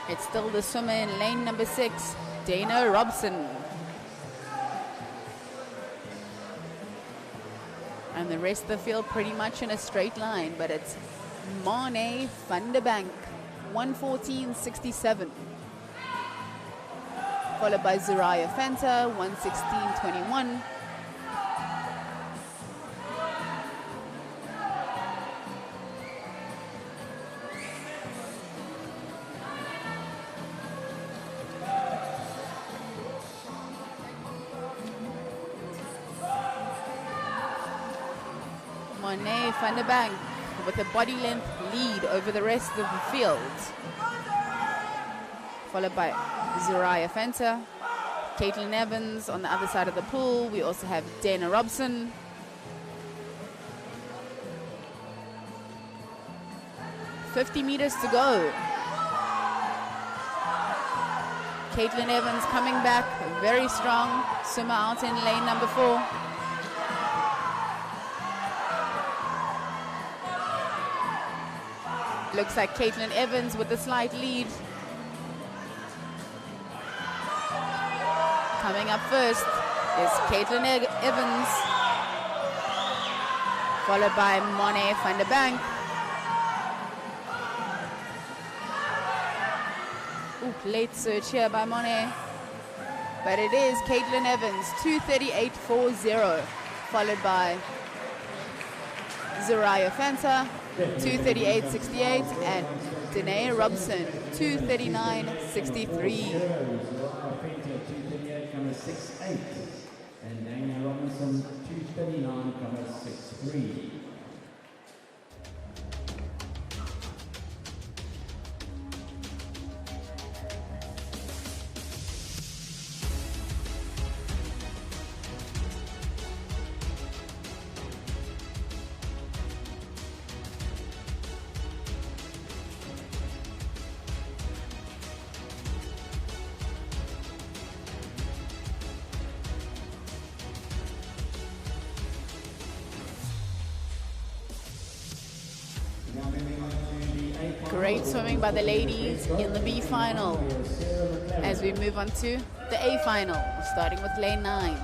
It's still the swimmer in lane number 6, Dana Robson. And the rest of the field pretty much in a straight line, but it's Monet van der Bank, 1:14.67. Followed by Zuriah Fenter, 1:16.21. Monet van der Bank with a body length lead over the rest of the field. Followed by Zuriah Fenter, Caitlin Evans on the other side of the pool. We also have Dana Robson. $50 meters to go. Caitlin Evans coming back, very strong. Swimmer out in lane number 4. Looks like Caitlin Evans with a slight lead. Coming up first is Caitlin Evans, followed by Monet van der Bank. Late search here by Monet. But it is Caitlin Evans, 2:38.40, followed by Zuriah Fenter, 2:38.68, and Danae Robson, 2:39.63. 2:38.68, and Dana Robinson 2:39.63. Great swimming by the ladies in the B final. As we move on to the A final, starting with lane 9,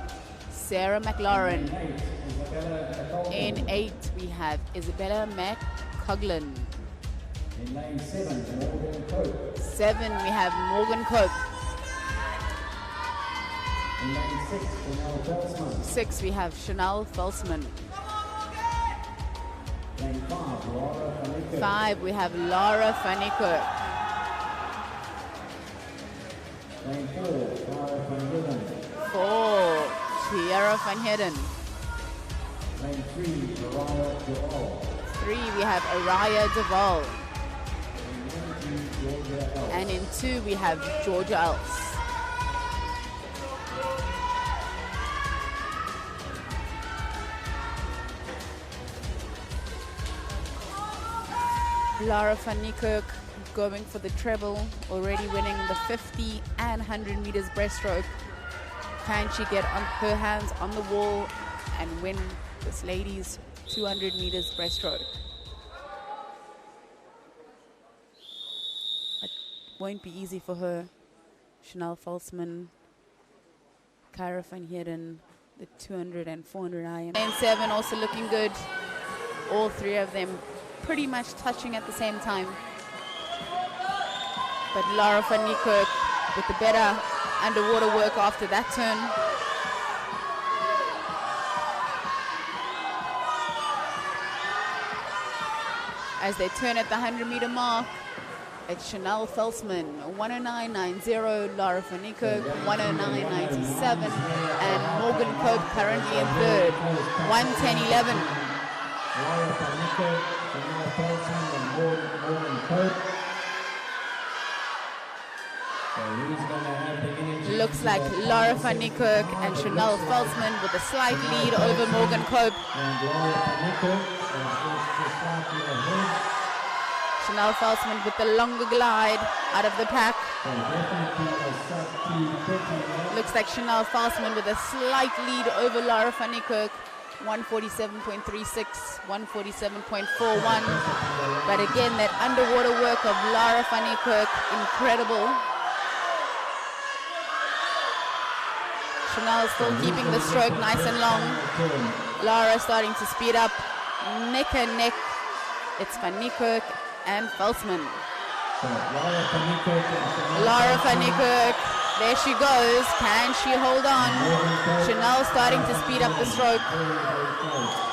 Sarah McLaurin. In 8, we have Isabella McCoglin. In lane 7, Morgan Cope. 7, we have Morgan Cope. In lane 6, Chanel Felsman. 6, we have Chanel Felsman. Lane 5, Laura van Niekerk. 5, we have Laura van Niekerk. Lane 4, Clara van Heerden. 4, Kiara van Heerden. Lane 3, Mariah Joel. 3, we have Araya Duvall. And in 2, we have Georgia Els. Lara van Niekerk going for the treble, already winning the 50 and 100 meters breaststroke. Can she get on her hands on the wall and win this ladies 200 meters breaststroke? It won't be easy for her. Chanel Valsman, Kyra van Heerden, the 200 and 400 IM. And 7 also looking good. All 3 of them pretty much touching at the same time. But Lara van Niekerk with the better underwater work after that turn. As they turn at the 100-meter mark, it's Chanel Valsman, 109.90, Lara van Niekerk, 109.97, and Morgan Cope currently in third, 110.11. Lara van Niekerk, Chanel Valsman, and Morgan Cope. So who's going to have the energy? Looks like Lara van Niekerk and Chanel Valsman with a slight lead over Morgan Cope. And Lara van Niekerk is just slightly ahead. Chanel Valsman with the longer glide out of the pack. So definitely a sub-T30. Looks like Chanel Valsman with a slight lead over Lara van Niekerk. 147.36, 147.41. But again, that underwater work of Lara van Niekerk, incredible. Chanel still keeping the stroke nice and long. Lara starting to speed up. Neck and neck. It's van Niekerk and Valsman. Lara van Niekerk, there she goes. Can she hold on? Chanel starting to speed up the stroke.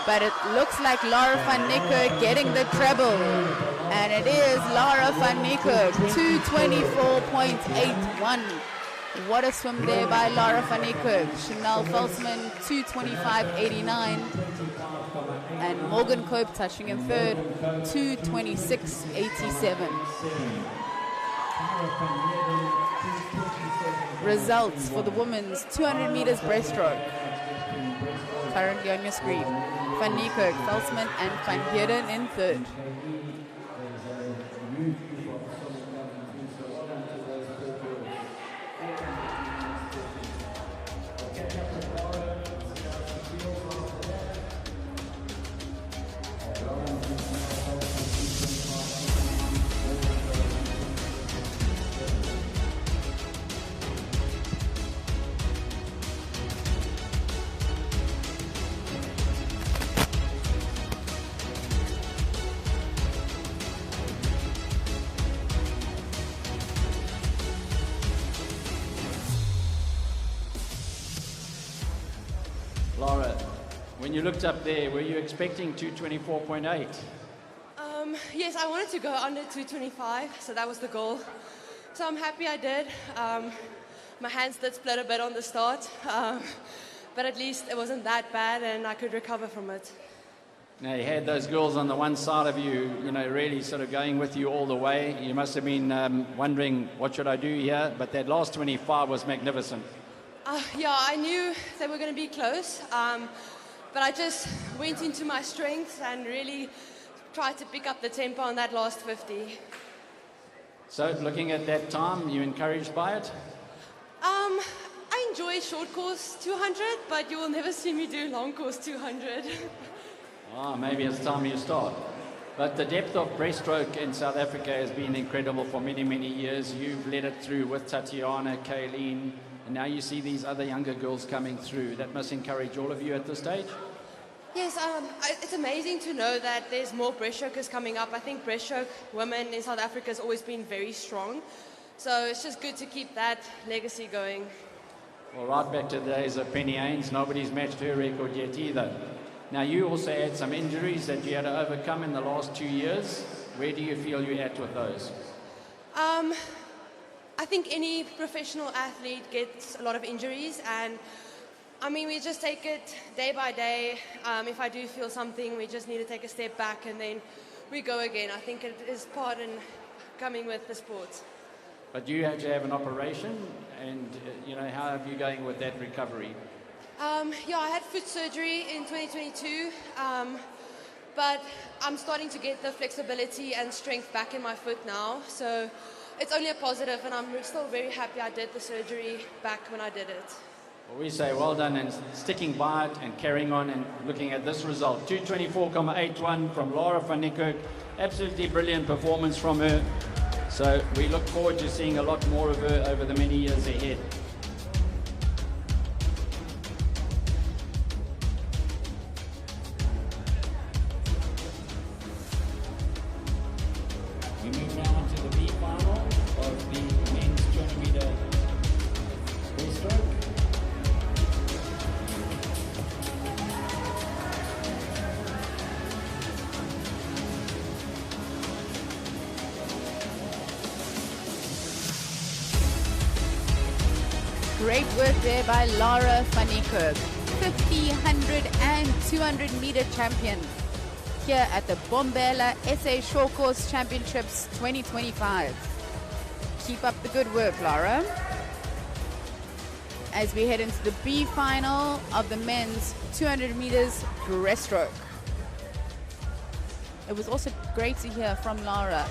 But it looks like Lara van Niekerk getting the treble. And it is Lara van Niekerk, 224.81. What a swim there by Lara van Niekerk. Chanel Valsman, 225.89. And Morgan Cope touching in third, 226.87. Results for the women's 200 meters breaststroke. Currently on your screen. Van Niekerk, Valsman, and Van Heerden in third. Laura, when you looked up there, were you expecting 224.8? Yes, I wanted to go under 225, so that was the goal. So I'm happy I did. My hands did split a bit on the start, but at least it wasn't that bad and I could recover from it. Now, you had those girls on the one side of you, you know, really sort of going with you all the way. You must have been wondering, what should I do here? But that last 25 was magnificent. Yeah, I knew they were going to be close, but I just went into my strengths and really tried to pick up the tempo on that last 50. So, looking at that time, you encouraged by it? I enjoy short course 200, but you will never see me do long course 200. Maybe it's time you start. But the depth of breaststroke in South Africa has been incredible for many, many years. You've led it through with Tatiana, Kayleen, and now you see these other younger girls coming through. That must encourage all of you at this stage? Yes, it's amazing to know that there's more breaststrokers coming up. I think breaststroke women in South Africa has always been very strong. So it's just good to keep that legacy going. Well, right back to the days of Penny Haynes, nobody's matched her record yet either. Now, you also had some injuries that you had to overcome in the last 2 years. Where do you feel you're at with those? I think any professional athlete gets a lot of injuries, and I mean, we just take it day by day. If I do feel something, we just need to take a step back and then we go again. I think it is part in coming with the sport. But you had to have an operation, and how are you going with that recovery? Yeah, I had foot surgery in 2022, but I'm starting to get the flexibility and strength back in my foot now. So it's only a positive, and I'm still very happy I did the surgery back when I did it. Well, we say well done and sticking by it and carrying on and looking at this result. 2:24.81 from Laura van Niekerk. Absolutely brilliant performance from her. So we look forward to seeing a lot more of her over the many years ahead. We move now into the B final of the men's 200-meter breaststroke. Great work there by Laura van Niekerk, 50, 100 and 200 meter champion here at the Bombela SA Short Course Championships 2025. Keep up the good work, Laura. As we head into the B final of the men's 200 meters breaststroke. It was also great to hear from Laura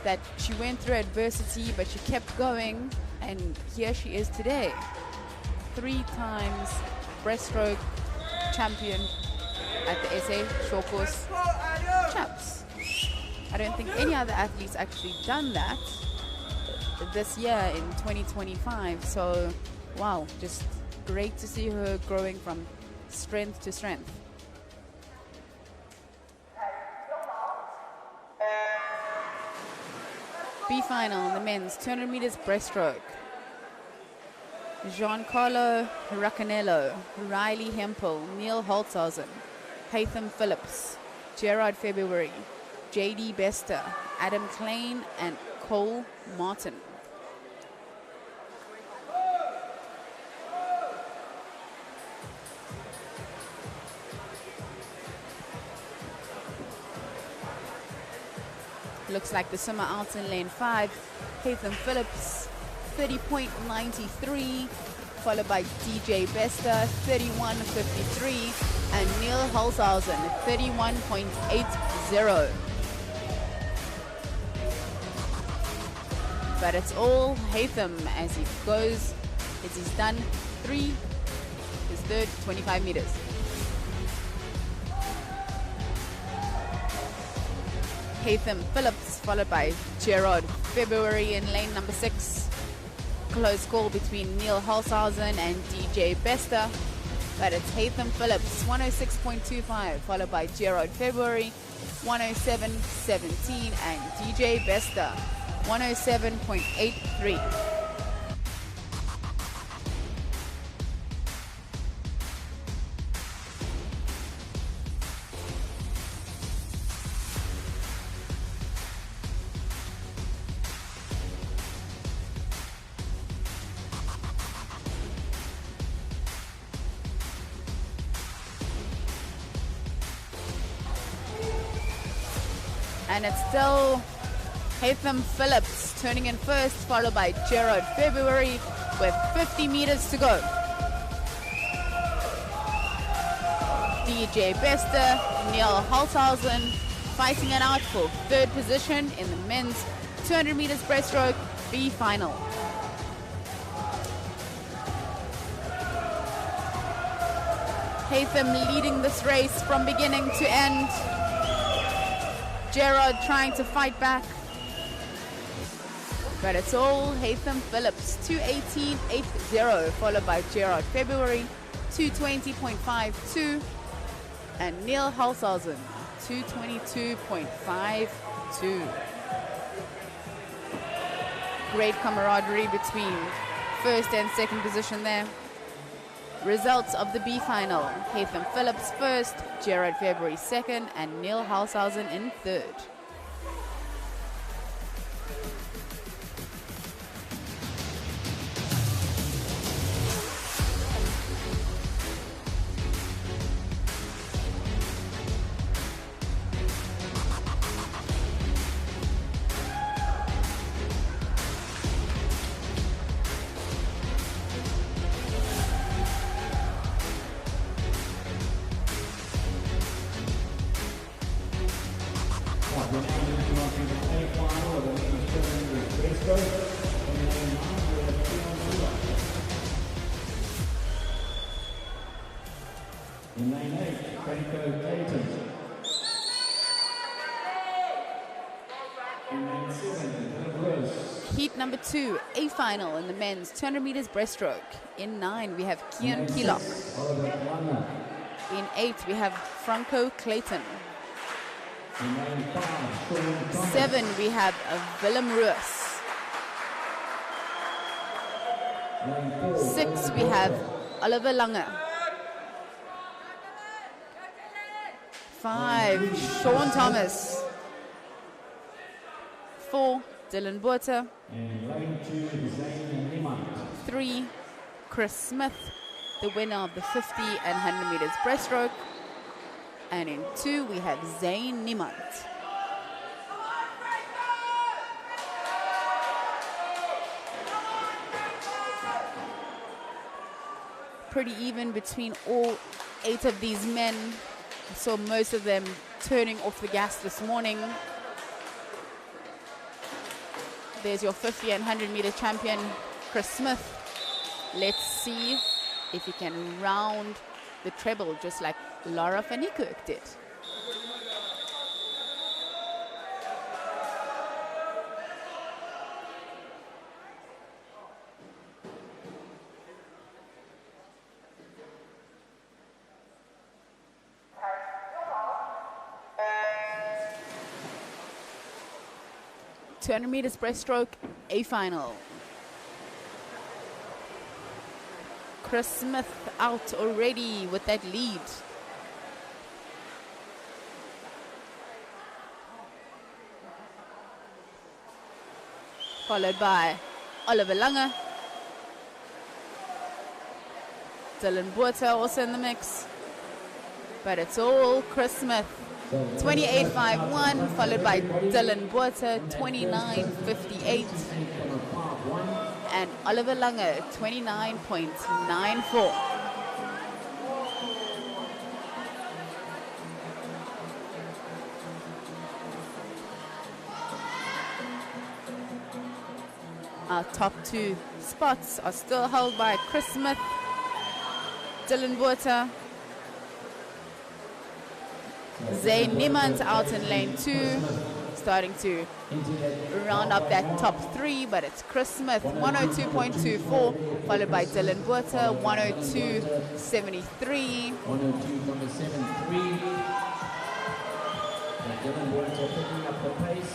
that she went through adversity, but she kept going. And here she is today, 3 times breaststroke champion at the SA Short Course Champs. I don't think any other athletes actually done that this year in 2025. So, wow, just great to see her growing from strength to strength. B final in the men's 200 meters breaststroke. Giancarlo Raccanello, Riley Hempel, Neil Holtzhausen, Haytham Phillips, Gerard February, J.D. Bester, Adam Klein, and Cole Martin. Looks like the swimmer out in lane 5, Haytham Phillips, 30.93, followed by DJ Bester, 31.53, and Neil Holzhausen, 31.80. But it's all Haytham as he's done his third 25 meters. Haytham Phillips, followed by Gerard February in lane number 6. Close call between Neil Holzhausen and DJ Bester, but it's Haytham Phillips, 106.25, followed by Gerard February, 107.17, and DJ Bester, 107.83. And it's still Haytham Phillips turning in first, followed by Gerard February with 50 meters to go. DJ Bester, Neil Holzhausen fighting it out for third position in the men's 200 meters breaststroke B final. Haytham leading this race from beginning to end. Gerard trying to fight back. But it's all Haytham Phillips, 2:18.80, followed by Gerard February, 2:20.52, and Neil Holzhausen, 2:22.52. Great camaraderie between first and second position there. Results of the B final: Haytham Phillips first, Gerard February second, and Neil Holzhausen in third. In lane 8, Franco Clayton. In lane 7, Dylan Rose. Heat number 2, A final in the men's 200 meters breaststroke. In 9, we have Kian Kilok. Oliver Plummer. In 8, we have Franco Clayton. In lane 5, Sean Thomas. 7, we have Willem Roos. Lane 4, 6, we have Oliver Lange. 5, Sean Thomas. 4, Dylan Botha. and lane 2, Zane Niemand. 3, Chris Smith, the winner of the 50 and 100 meters breaststroke. And in 2, we have Zane Niemand. Pretty even between all 8 of these men. I saw most of them turning off the gas this morning. There's your 50 and 100 meter champion, Chris Smith. Let's see if he can round the treble just like Laura van Niekerk did. .200 meters breaststroke, A final. Chris Smith out already with that lead. Followed by Oliver Lange. Dylan Botha also in the mix. But it's all Chris Smith. 28.51, followed by Dylan Botha, 29.58. And Oliver Lange, 29.94. Our top 2 spots are still held by Chris Smith, Dylan Botha, Zane Niemand out in lane 2, starting to round up that top 3, but it's Chris Smith, 102.24, followed by Dylan Botha, 102.73. 102.73. Dylan Botha picking up the pace.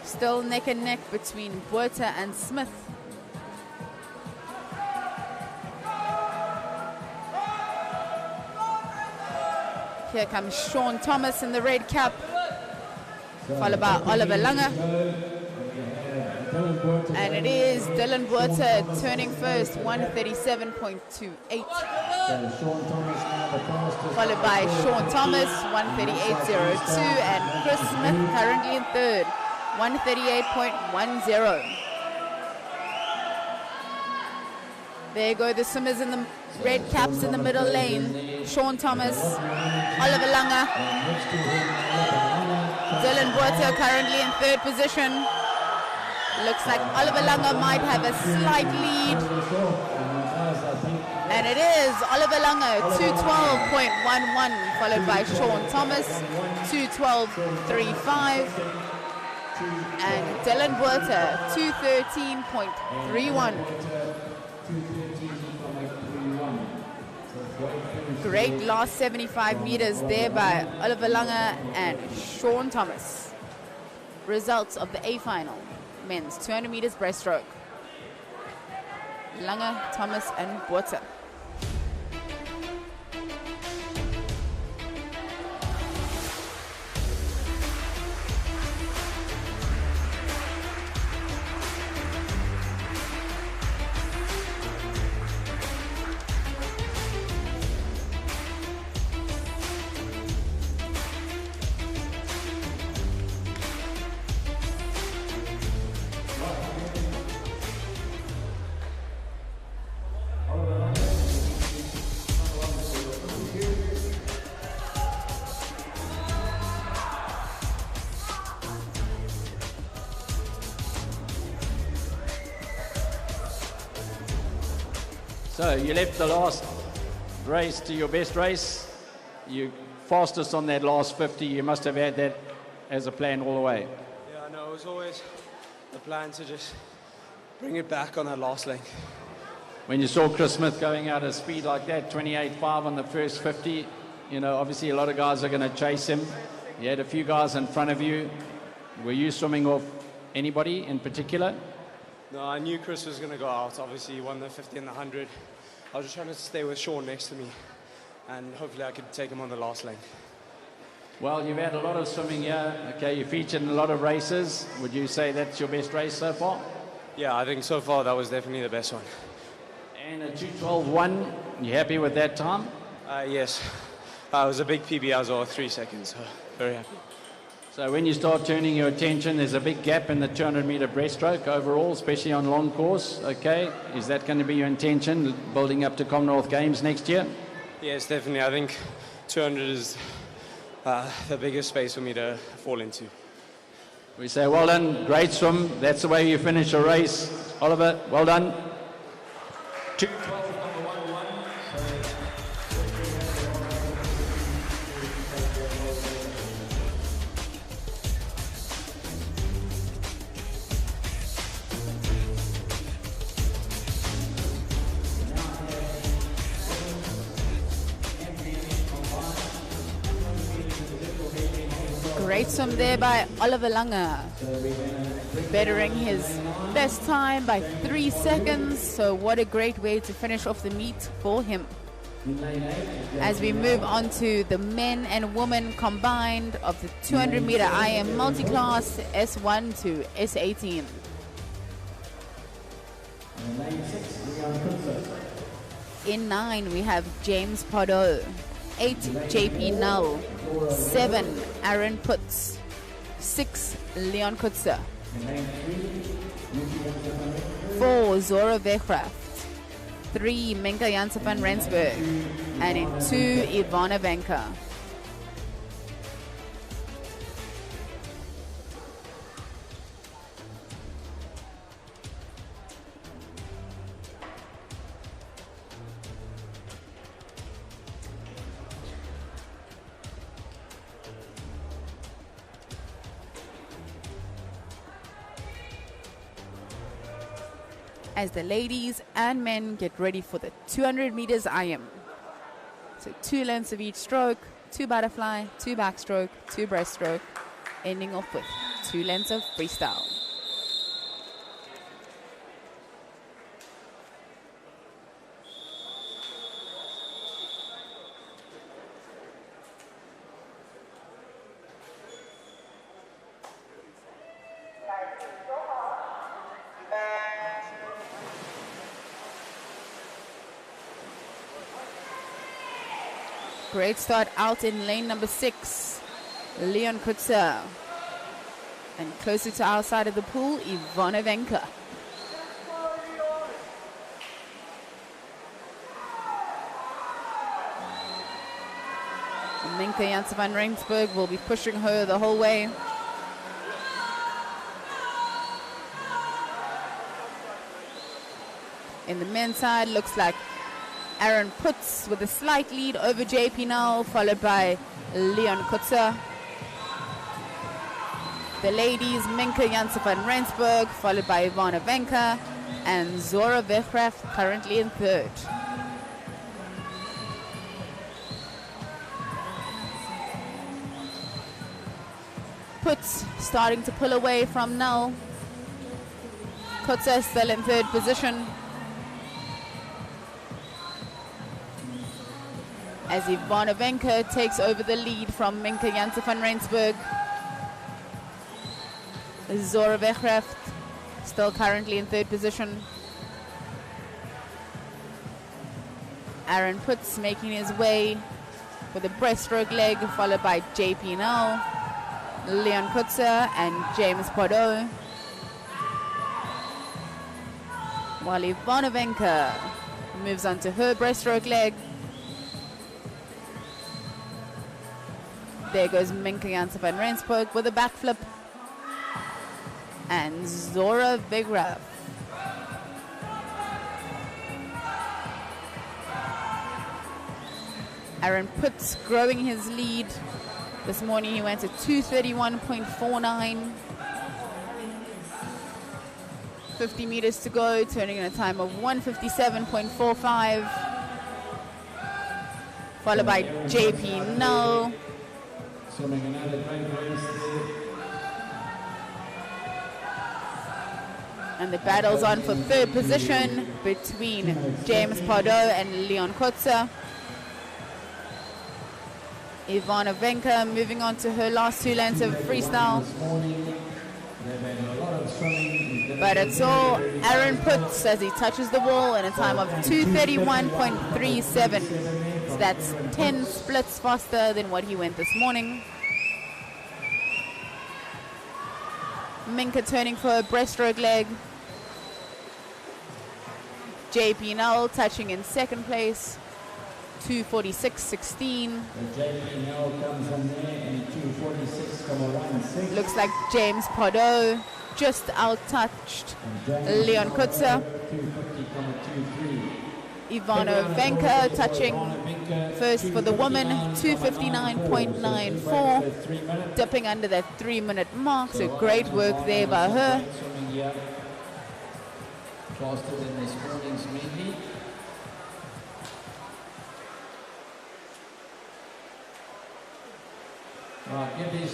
Still neck and neck between Botha and Smith. Here comes Sean Thomas in the red cap, followed by Oliver Lange. And it is Dylan Botha turning first, 137.28. Followed by Sean Thomas, 138.02. And Chris Smith currently in third, 138.10. There go the swimmers in the red caps in the middle lane. Sean Thomas, Oliver Lange, Dylan Botha currently in third position. Looks like Oliver Lange might have a slight lead. And it is Oliver Lange, 212.11, followed by Sean Thomas, 212.35. And Dylan Botha, 213.31. Great last 75 meters there by Oliver Lange and Sean Thomas. Results of the A final, men's 200 meters breaststroke. Lange, Thomas and Botha. So you left the last race to your best race. You fastest on that last 50. You must have had that as a plan all the way. Yeah, no, it was always the plan to just bring it back on that last length. When you saw Chris Smith going out at speed like that, 28.5 on the first 50, you know, obviously a lot of guys are going to chase him. You had a few guys in front of you. Were you swimming off anybody in particular? No, I knew Chris was going to go out. Obviously, he won the 50 and the 100. I was just trying to stay with Sean next to me, and hopefully I could take him on the last length. Well, you've had a lot of swimming here. Okay, you featured in a lot of races. Would you say that's your best race so far? Yeah, I think so far that was definitely the best one. And a 2:12.1. You happy with that time? Yes. It was a big PB as well, 3 seconds. So very happy. So when you start turning your attention, there's a big gap in the 200-meter breaststroke overall, especially on long course. Okay, is that going to be your intention, building up to Commonwealth Games next year? Yes, definitely. I think 200 is the biggest space for me to fall into. We say, well done, great swim. That's the way you finish a race. Oliver, well done. 2:12. Great swim there by Oliver Langer, bettering his best time by 3 seconds. So what a great way to finish off the meet for him. As we move on to the men and women combined of the 200-meter IM multi-class S1 to S18. In 9 we have James Pardo, 8 JP Null, 7 Aaron Putz, 6 Leon Kutzer, 4 Zora Weghraft, 3 Minka Janssen van Rensburg, and in 2 Ivana Venka. As the ladies and men get ready for the 200 meters IM. So 2 lengths of each stroke, 2 butterfly, 2 backstroke, 2 breaststroke, ending off with 2 lengths of freestyle. Great start out in lane number 6, Leon Kutzer. And closer to our side of the pool, Ivana Venka. Minka Janssen van Rensburg will be pushing her the whole way. In the men's side, looks like Aaron Putz with a slight lead over JP now, followed by Leon Kutzer. The ladies, Minka Janssen van Rensburg, followed by Ivana Venka, and Zora Weghraft currently in 3rd. Putz starting to pull away from Null. Kutzer still in 3rd position. As Ivana Venka takes over the lead from Minka Janssen van Rensburg. Zora Weghraft still currently in 3rd position. Aaron Putz making his way with a breaststroke leg, followed by JP Null, Leon Kutzer, and James Pardo. While Ivana Venka moves on to her breaststroke leg. There goes Minka Janssen van Rensburg with a backflip. And Zora Weghraft Aaron Putz growing his lead. This morning he went to 2:31.49. 50 meters to go, turning in a time of 1:57.45. Followed by JP Null. Swimming another great race there. And the battle's on for third position between James Pardo and Leon Kotze. Ivana Venka moving on to her last 2 lengths of freestyle. But it's all Aaron Putz as he touches the wall in a time of 2:31.37. So that's 10 splits faster than what he went this morning. Minka turning for a breaststroke leg. JP Null touching in second place. 2:46.16. JP Null comes in there in 2:46.16. Looks like James Pardo just out-touched Leon Kutzer. 2:50.23. Ivano Venka touching first for the woman, 2:59.94. Dipping under that 3-minute mark, so great work there by her. Faster than this morning's medley.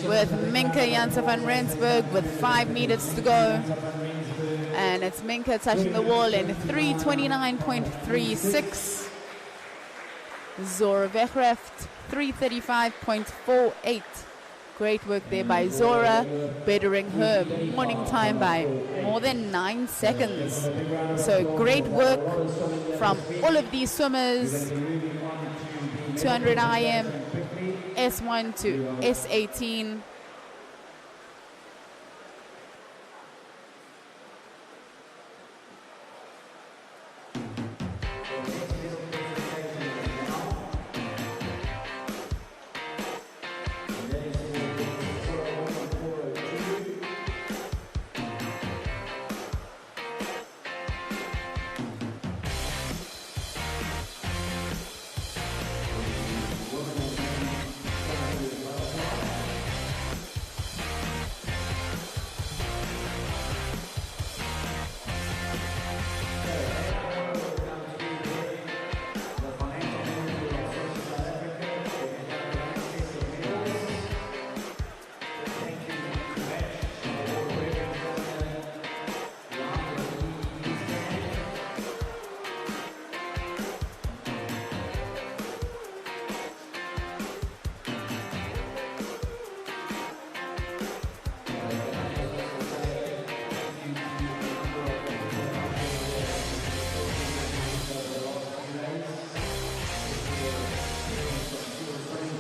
With Minka Janssen van Rensburg with 5 meters to go. And it's Minka touching the wall in 3:29.36. Zora Wegreft, 3:35.48. Great work there by Zora, bettering her morning time by more than 9 seconds. So great work from all of these swimmers. 200 IM, S1 to S18.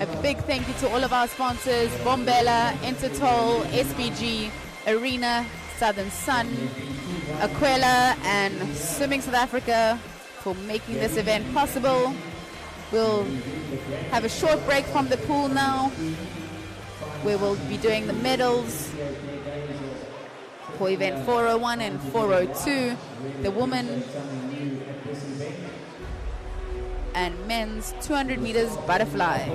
A big thank you to all of our sponsors, Bombela, Intertoll, SPG, Arena, Southern Sun, Aquila, and Swimming South Africa for making this event possible. We'll have a short break from the pool now, where we'll be doing the medals for event 401 and 402, the women and men's 200 meters butterfly.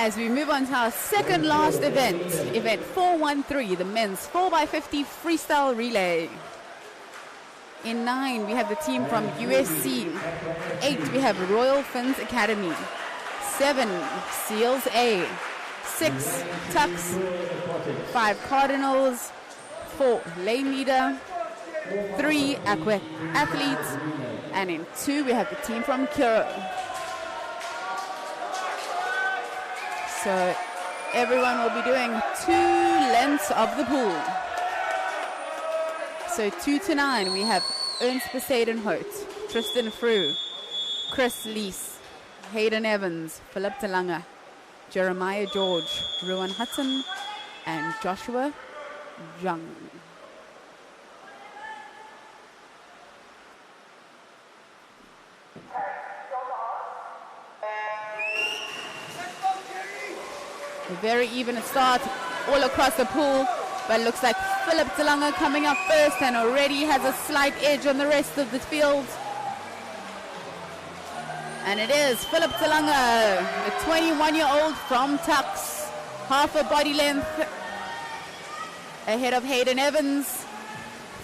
As we move on to our second last event, event 413, the men's 4x50 freestyle relay. In 9, we have the team from USC. 8, we have Royal Finns Academy. 7, Seals A. 6, Tux. 5, Cardinals. 4, Lane Leader. 3, Aqua Athletes. And in 2, we have the team from Kiro. So everyone will be doing 2 lengths of the pool. So 2 to 9, we have Ernst Besadenhout, Tristan Frew, Chris Lees, Hayden Evans, Philip Telanga, Jeremiah George, Ruan Hudson, and Joshua Jung. A very even start all across the pool, but looks like Philip Telanga coming up first and already has a slight edge on the rest of the field. And it is Philip Telanga, the 21-year-old from Tux, half a body length ahead of Hayden Evans.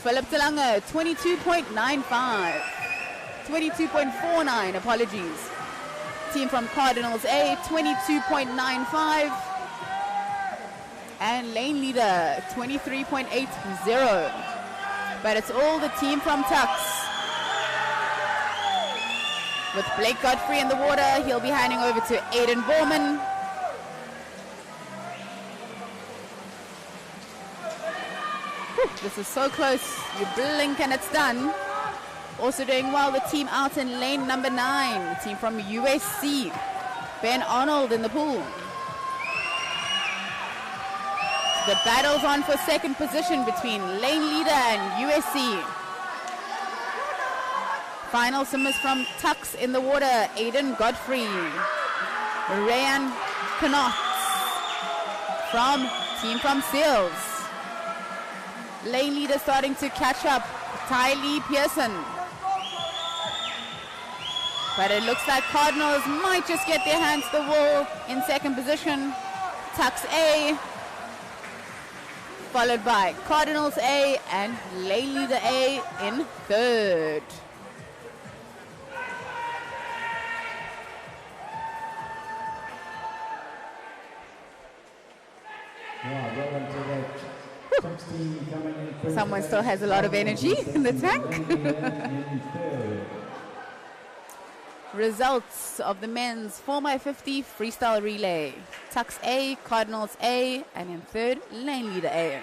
Philip Telanga, 22.95, 22.49, apologies. Team from Cardinals A, 22.95. And lane leader, 23.80. But it's all the team from Tux. With Blake Godfrey in the water, he'll be handing over to Aiden Borman. Whew, this is so close. You blink and it's done. Also doing well, the team out in lane number 9, the team from USC. Ben Arnold in the pool. The battle's on for second position between lane leader and USC. Final swimmers from Tux in the water, Aiden Godfrey, Rayan Knotts from team from Seals. Lane leader starting to catch up, Ty Lee Pearson. But it looks like Cardinals might just get their hands to the wall in second position. Tux A, followed by Cardinals A and lane leader A in third. Someone still has a lot of energy in the tank. Results of the men's 4x50 freestyle relay. Tux A, Cardinals A, and in third, lane leader A.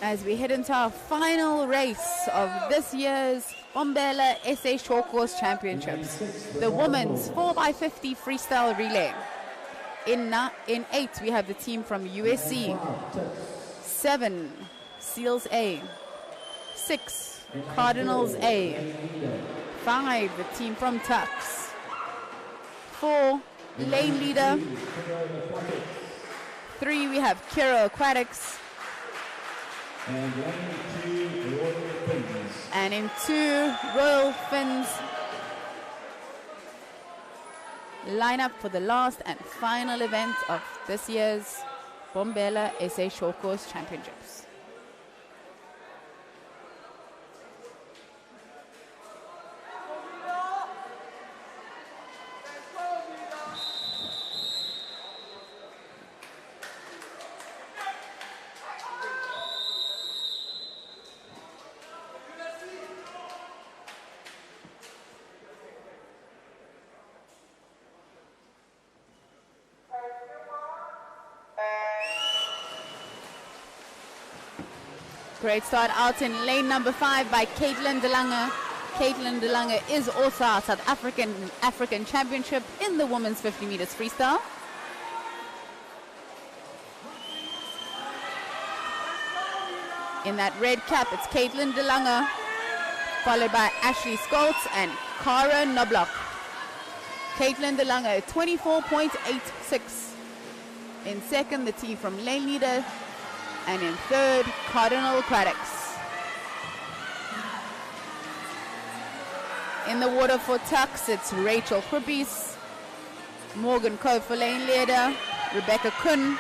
As we head into our final race of this year's Bombela SA Short Course Championships, the women's 4x50 freestyle relay. In 8, we have the team from USC. 7, Seals A. 6, Cardinals A. 5, the team from Tux. 4, lane leader. 3, we have Kiro Aquatics. And in 2, Royal Finns. Line up for the last and final event of this year's Bombela SA Short Course Championships. Great start out in lane number 5 by Caitlin DeLange. Caitlin DeLange is also our South African Championship in the women's 50 meters freestyle. In that red cap, it's Caitlin DeLange, followed by Ashley Skoltz and Cara Knobloch. Caitlin DeLange, 24.86. In second, the team from lane leader. And in third, Cardinal Craddox. In the water for tucks, it's Rachel Kruppies, Morgan Cove for lane leader, Rebecca Kuhn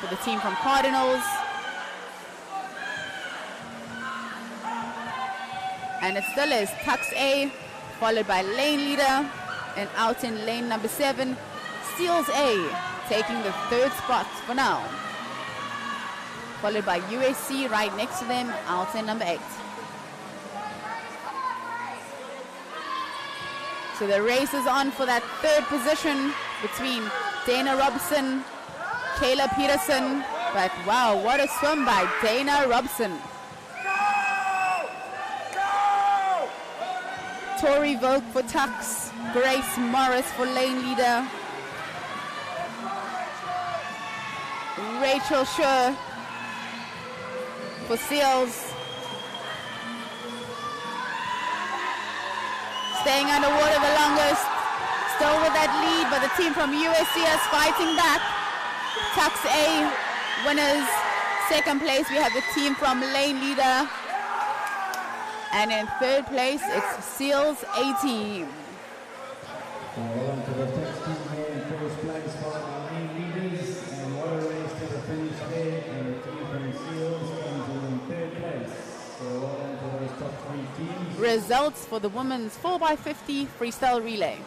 for the team from Cardinals. And it still is tucks A, followed by lane leader, and out in lane number 7, Steels A, taking the third spot for now. Followed by USC right next to them, out in number 8. So the race is on for that third position between Dana Robson, Kayla Peterson. But wow, what a swim by Dana Robson. Tori Volk for tucks, Grace Morris for lane leader, Rachel Schur for seals. Staying underwater the longest, still with that lead, but the team from USC is fighting back. Tucks A winners. Second place we have the team from lane leader. And in third place, it's Seals A team. Well on to the Tucks team here in first place, followed by lane leaders, and what a race to the finish there, and the team from Seals comes in third place. So well on to those top 3 teams. Results for the women's 4x50 freestyle relay.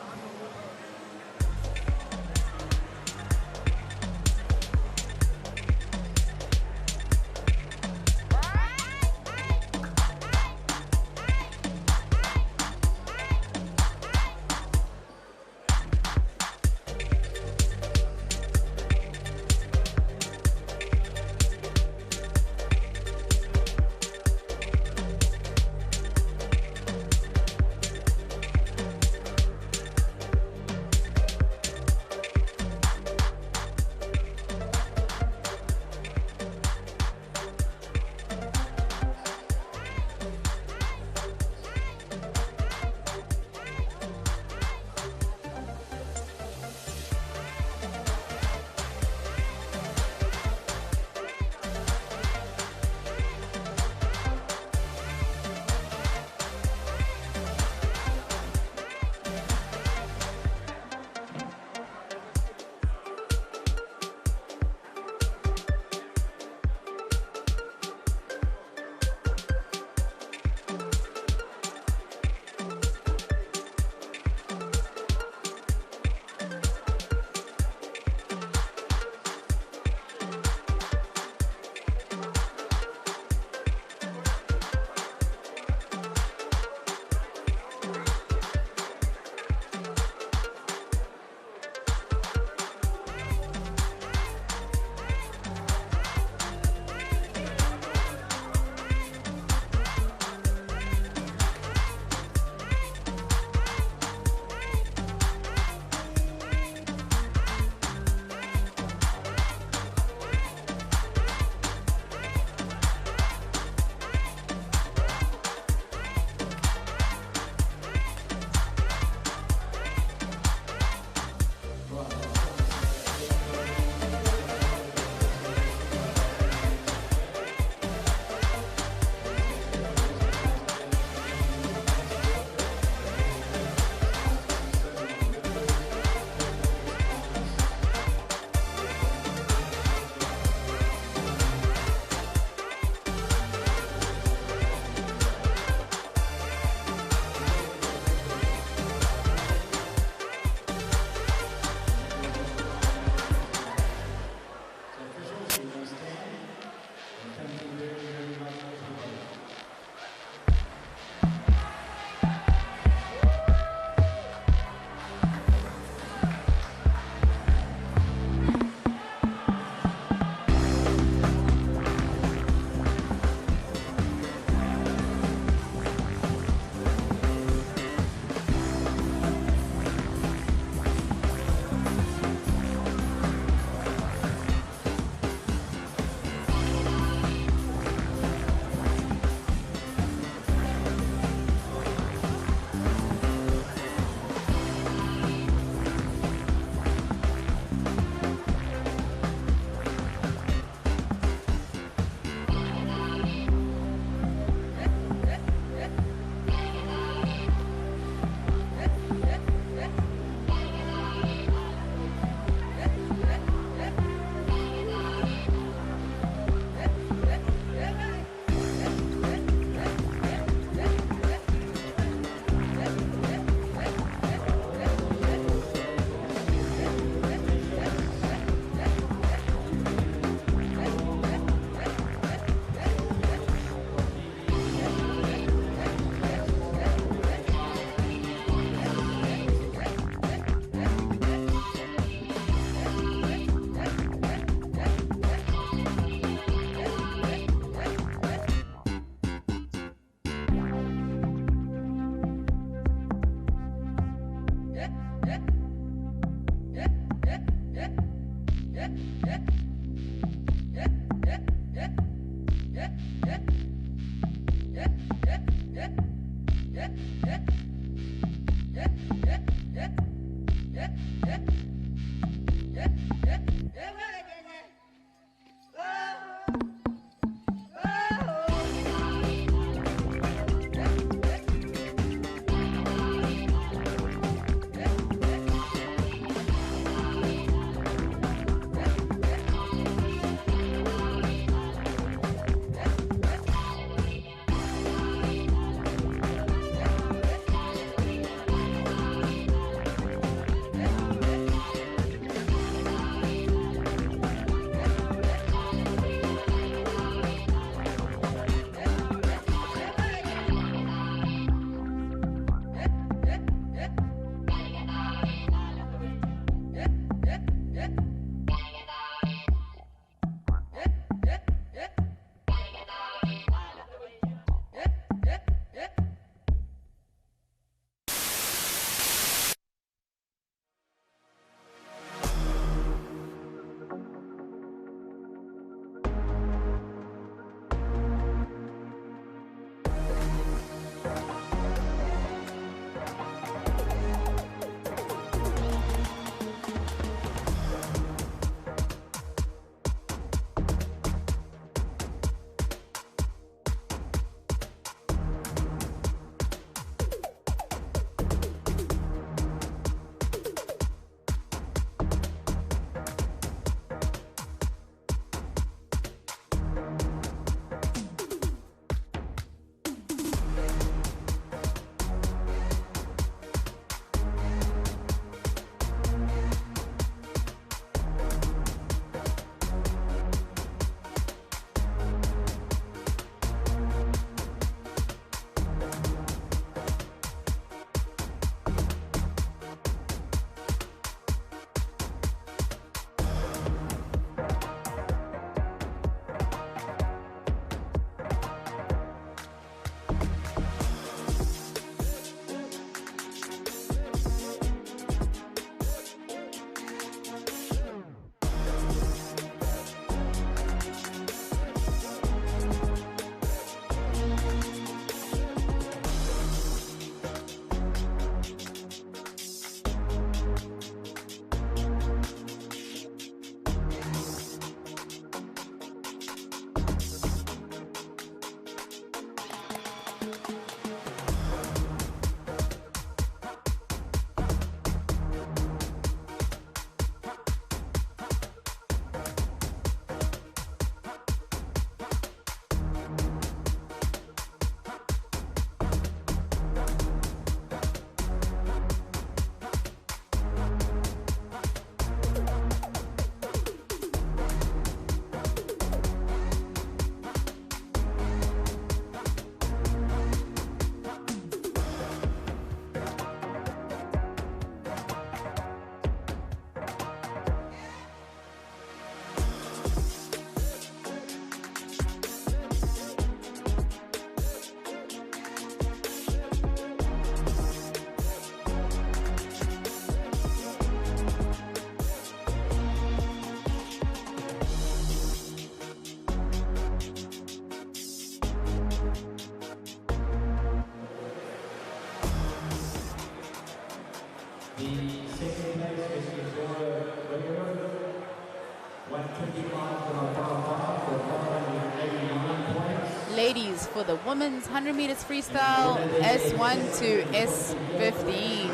Ladies, for the women's 100 meters freestyle, S1 to S15.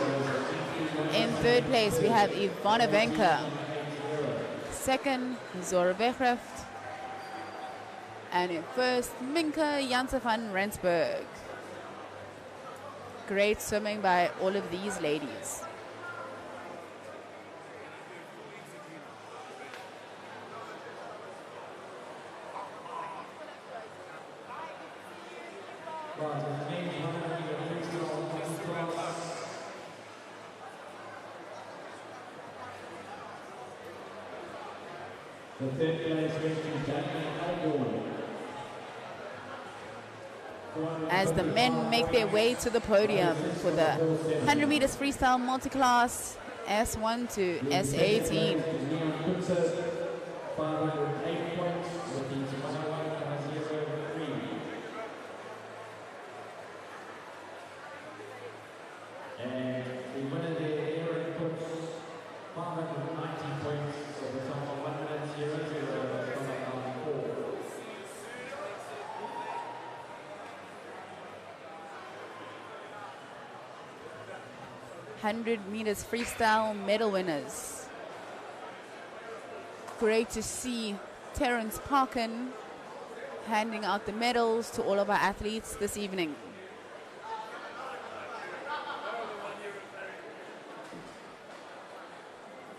In third place, we have Ivana Venka. Second, Zora Weghraft. And in first, Minka Janse van Rensburg. Great swimming by all of these ladies. The third place went to Jamie Alborn. As the men make their way to the podium for the 100 meters freestyle multi-class S1 to S18. 508 points with his 101.03. And the winner there, Aaron Cooks, 100 meters freestyle medal winners. Great to see Terence Parkin handing out the medals to all of our athletes this evening.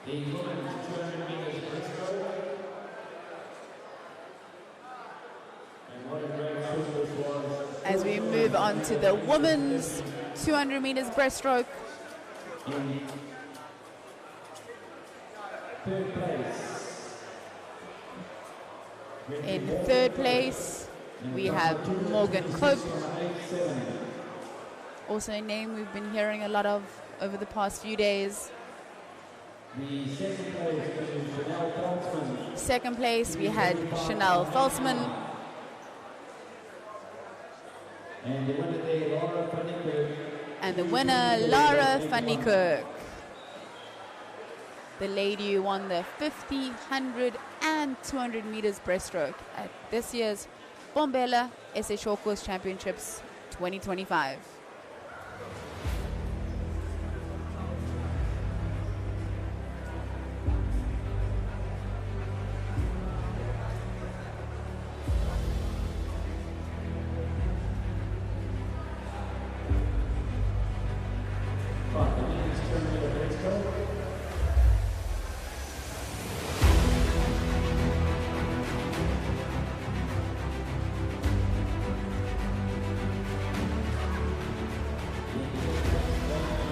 The women's 200 meters breaststroke. And what a great push this was. As we move on to the women's 200 meters breaststroke. In third place. In third place, we have Morgan Cope. Also a name we've been hearing a lot of over the past few days. The second place was Chanel Feltzman. Second place, we had Chanel Feltzman. And the winner there, Laura van Niekerk. And the winner, Lara van Niekerk. The lady who won the 50, 100 and 200 meters breaststroke at this year's Bombela SA Short Course Championships 2025.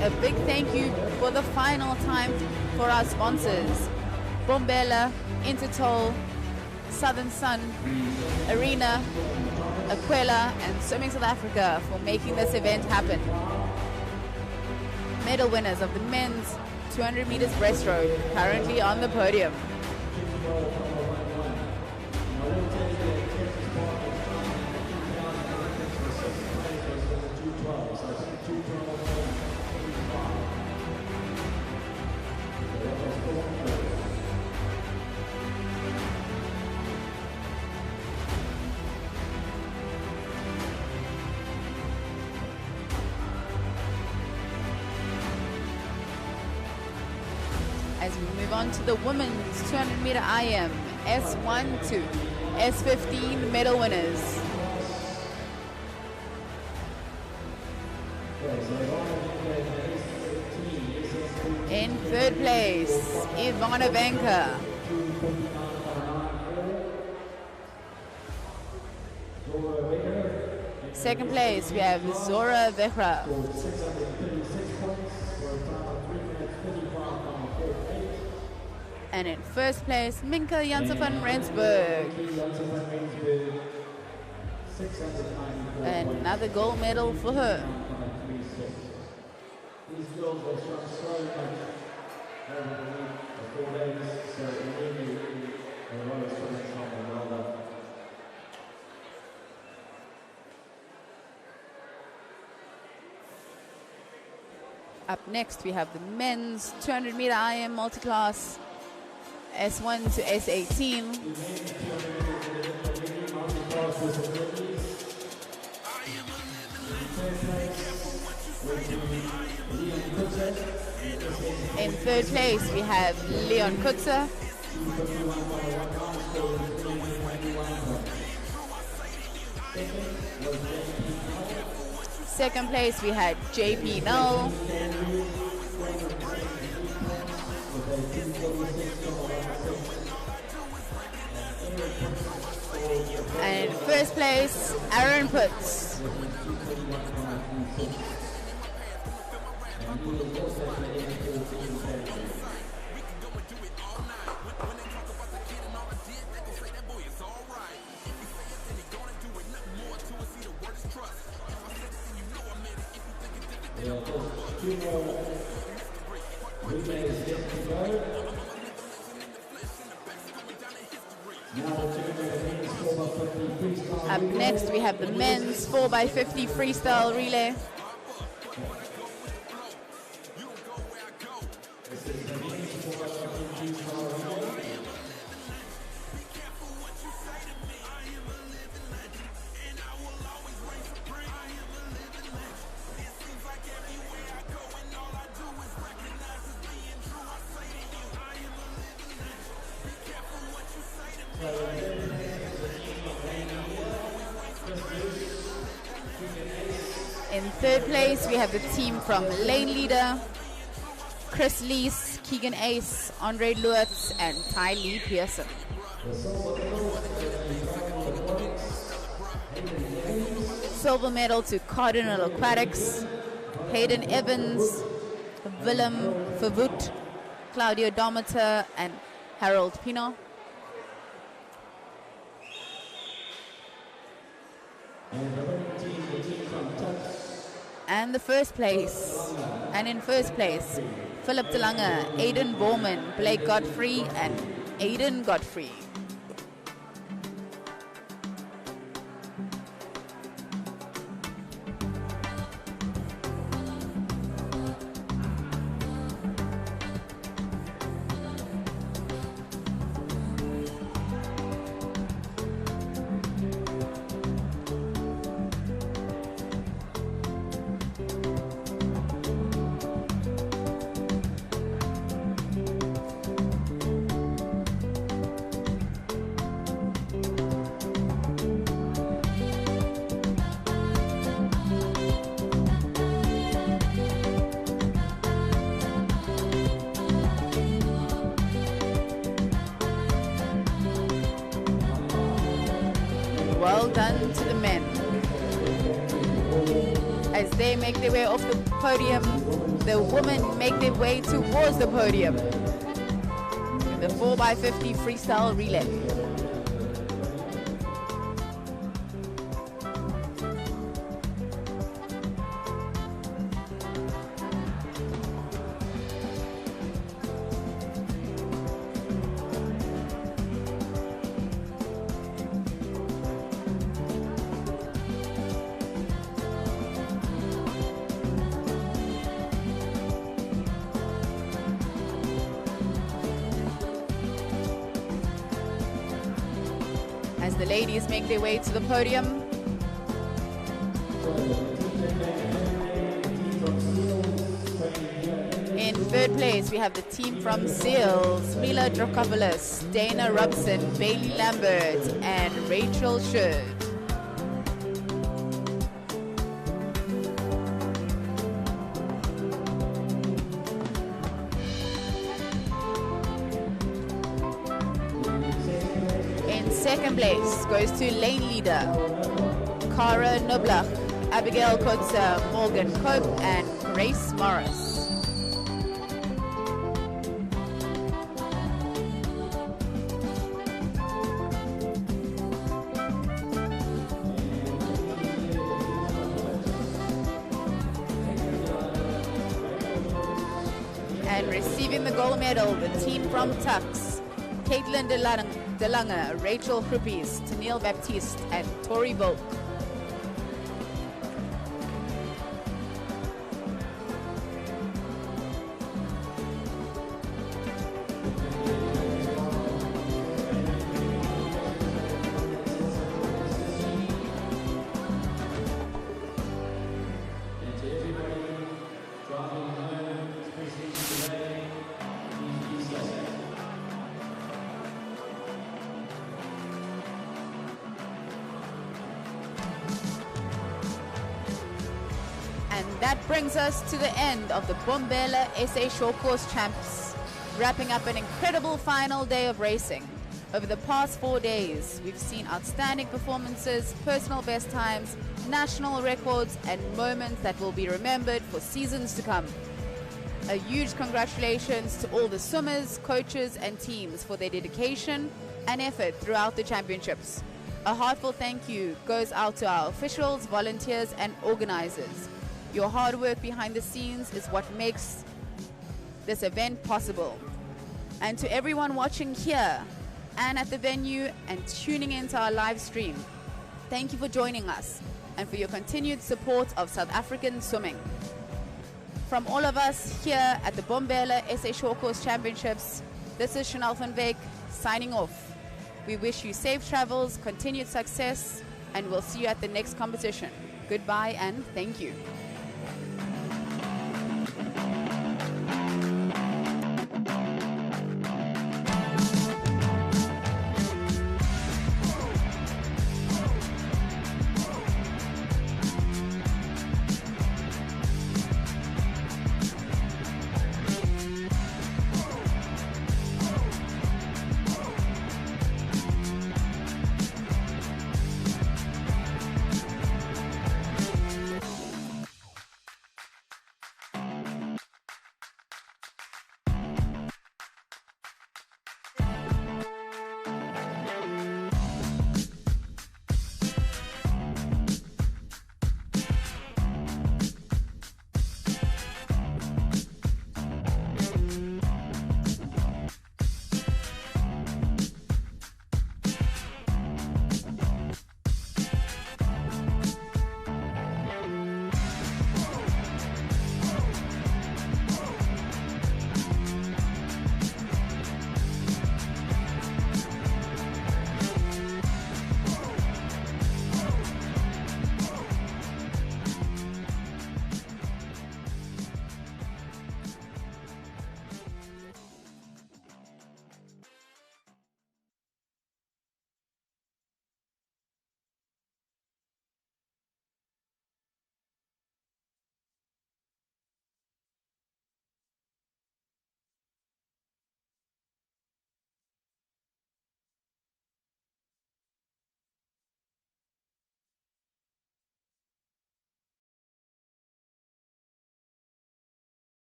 A big thank you for the final time for our sponsors, Bombela, Intertoll, Southern Sun, Arena, Aquila and Swimming South Africa for making this event happen. Medal winners of the men's 200 meters breaststroke currently on the podium. As we move on to the women's 200 meter IM, S1 to S15 medal winners. In third place, Ivana Venka. Second place, we have Zora Vechra. And in first place, Minka Janssen van Rensburg. Another gold medal for her. These girls have shown so much over the week, the 4 days, so really a lot of swimming from and well done. Up next, we have the men's 200 meter IM multi-class, S1 to S18. In third place, we have Leon Kutzer. Second place, we had JP Null. And in first place, Aaron Putz. Up next, we have the men's 4x50 freestyle relay. Third place, we have the team from Lane Leader, Chris Lees, Keegan Ace, Andre Lutz, and Ty Lee Pearson. Silver medal to Cardinal Aquatics, Hayden Evans, Willem Verwoet, Claudio Dometer, and Harold Pino. And the first place, and in first place, Philip De Lange, Aiden Bowman, Blake Godfrey, and Aiden Godfrey. Well done to the men. As they make their way off the podium, the women make their way towards the podium in the 4x50 freestyle relay. As the ladies make their way to the podium. In third place, we have the team from Seals, Mila Drokopoulos, Dana Robson, Bailey Lambert, and Rachel Sherd. Second place goes to Lane Leader, Cara Noblach, Abigail Kotzer, Morgan Cope, and Grace Morris. And receiving the gold medal, the team from Tux, Caitlin De Lange, Rachel Kruppies, Tennille Baptiste, and Tori Volk. And that brings us to the end of the Bombela SA Short Course Champs, wrapping up an incredible final day of racing. Over the past 4 days, we've seen outstanding performances, personal best times, national records, and moments that will be remembered for seasons to come. A huge congratulations to all the swimmers, coaches, and teams for their dedication and effort throughout the championships. A heartfelt thank you goes out to our officials, volunteers, and organizers. Your hard work behind the scenes is what makes this event possible. And to everyone watching here and at the venue and tuning into our live stream, thank you for joining us and for your continued support of South African swimming. From all of us here at the Bombela SA Short Course Championships, this is Chanel van Wyk signing off. We wish you safe travels, continued success, and we'll see you at the next competition. Goodbye and thank you.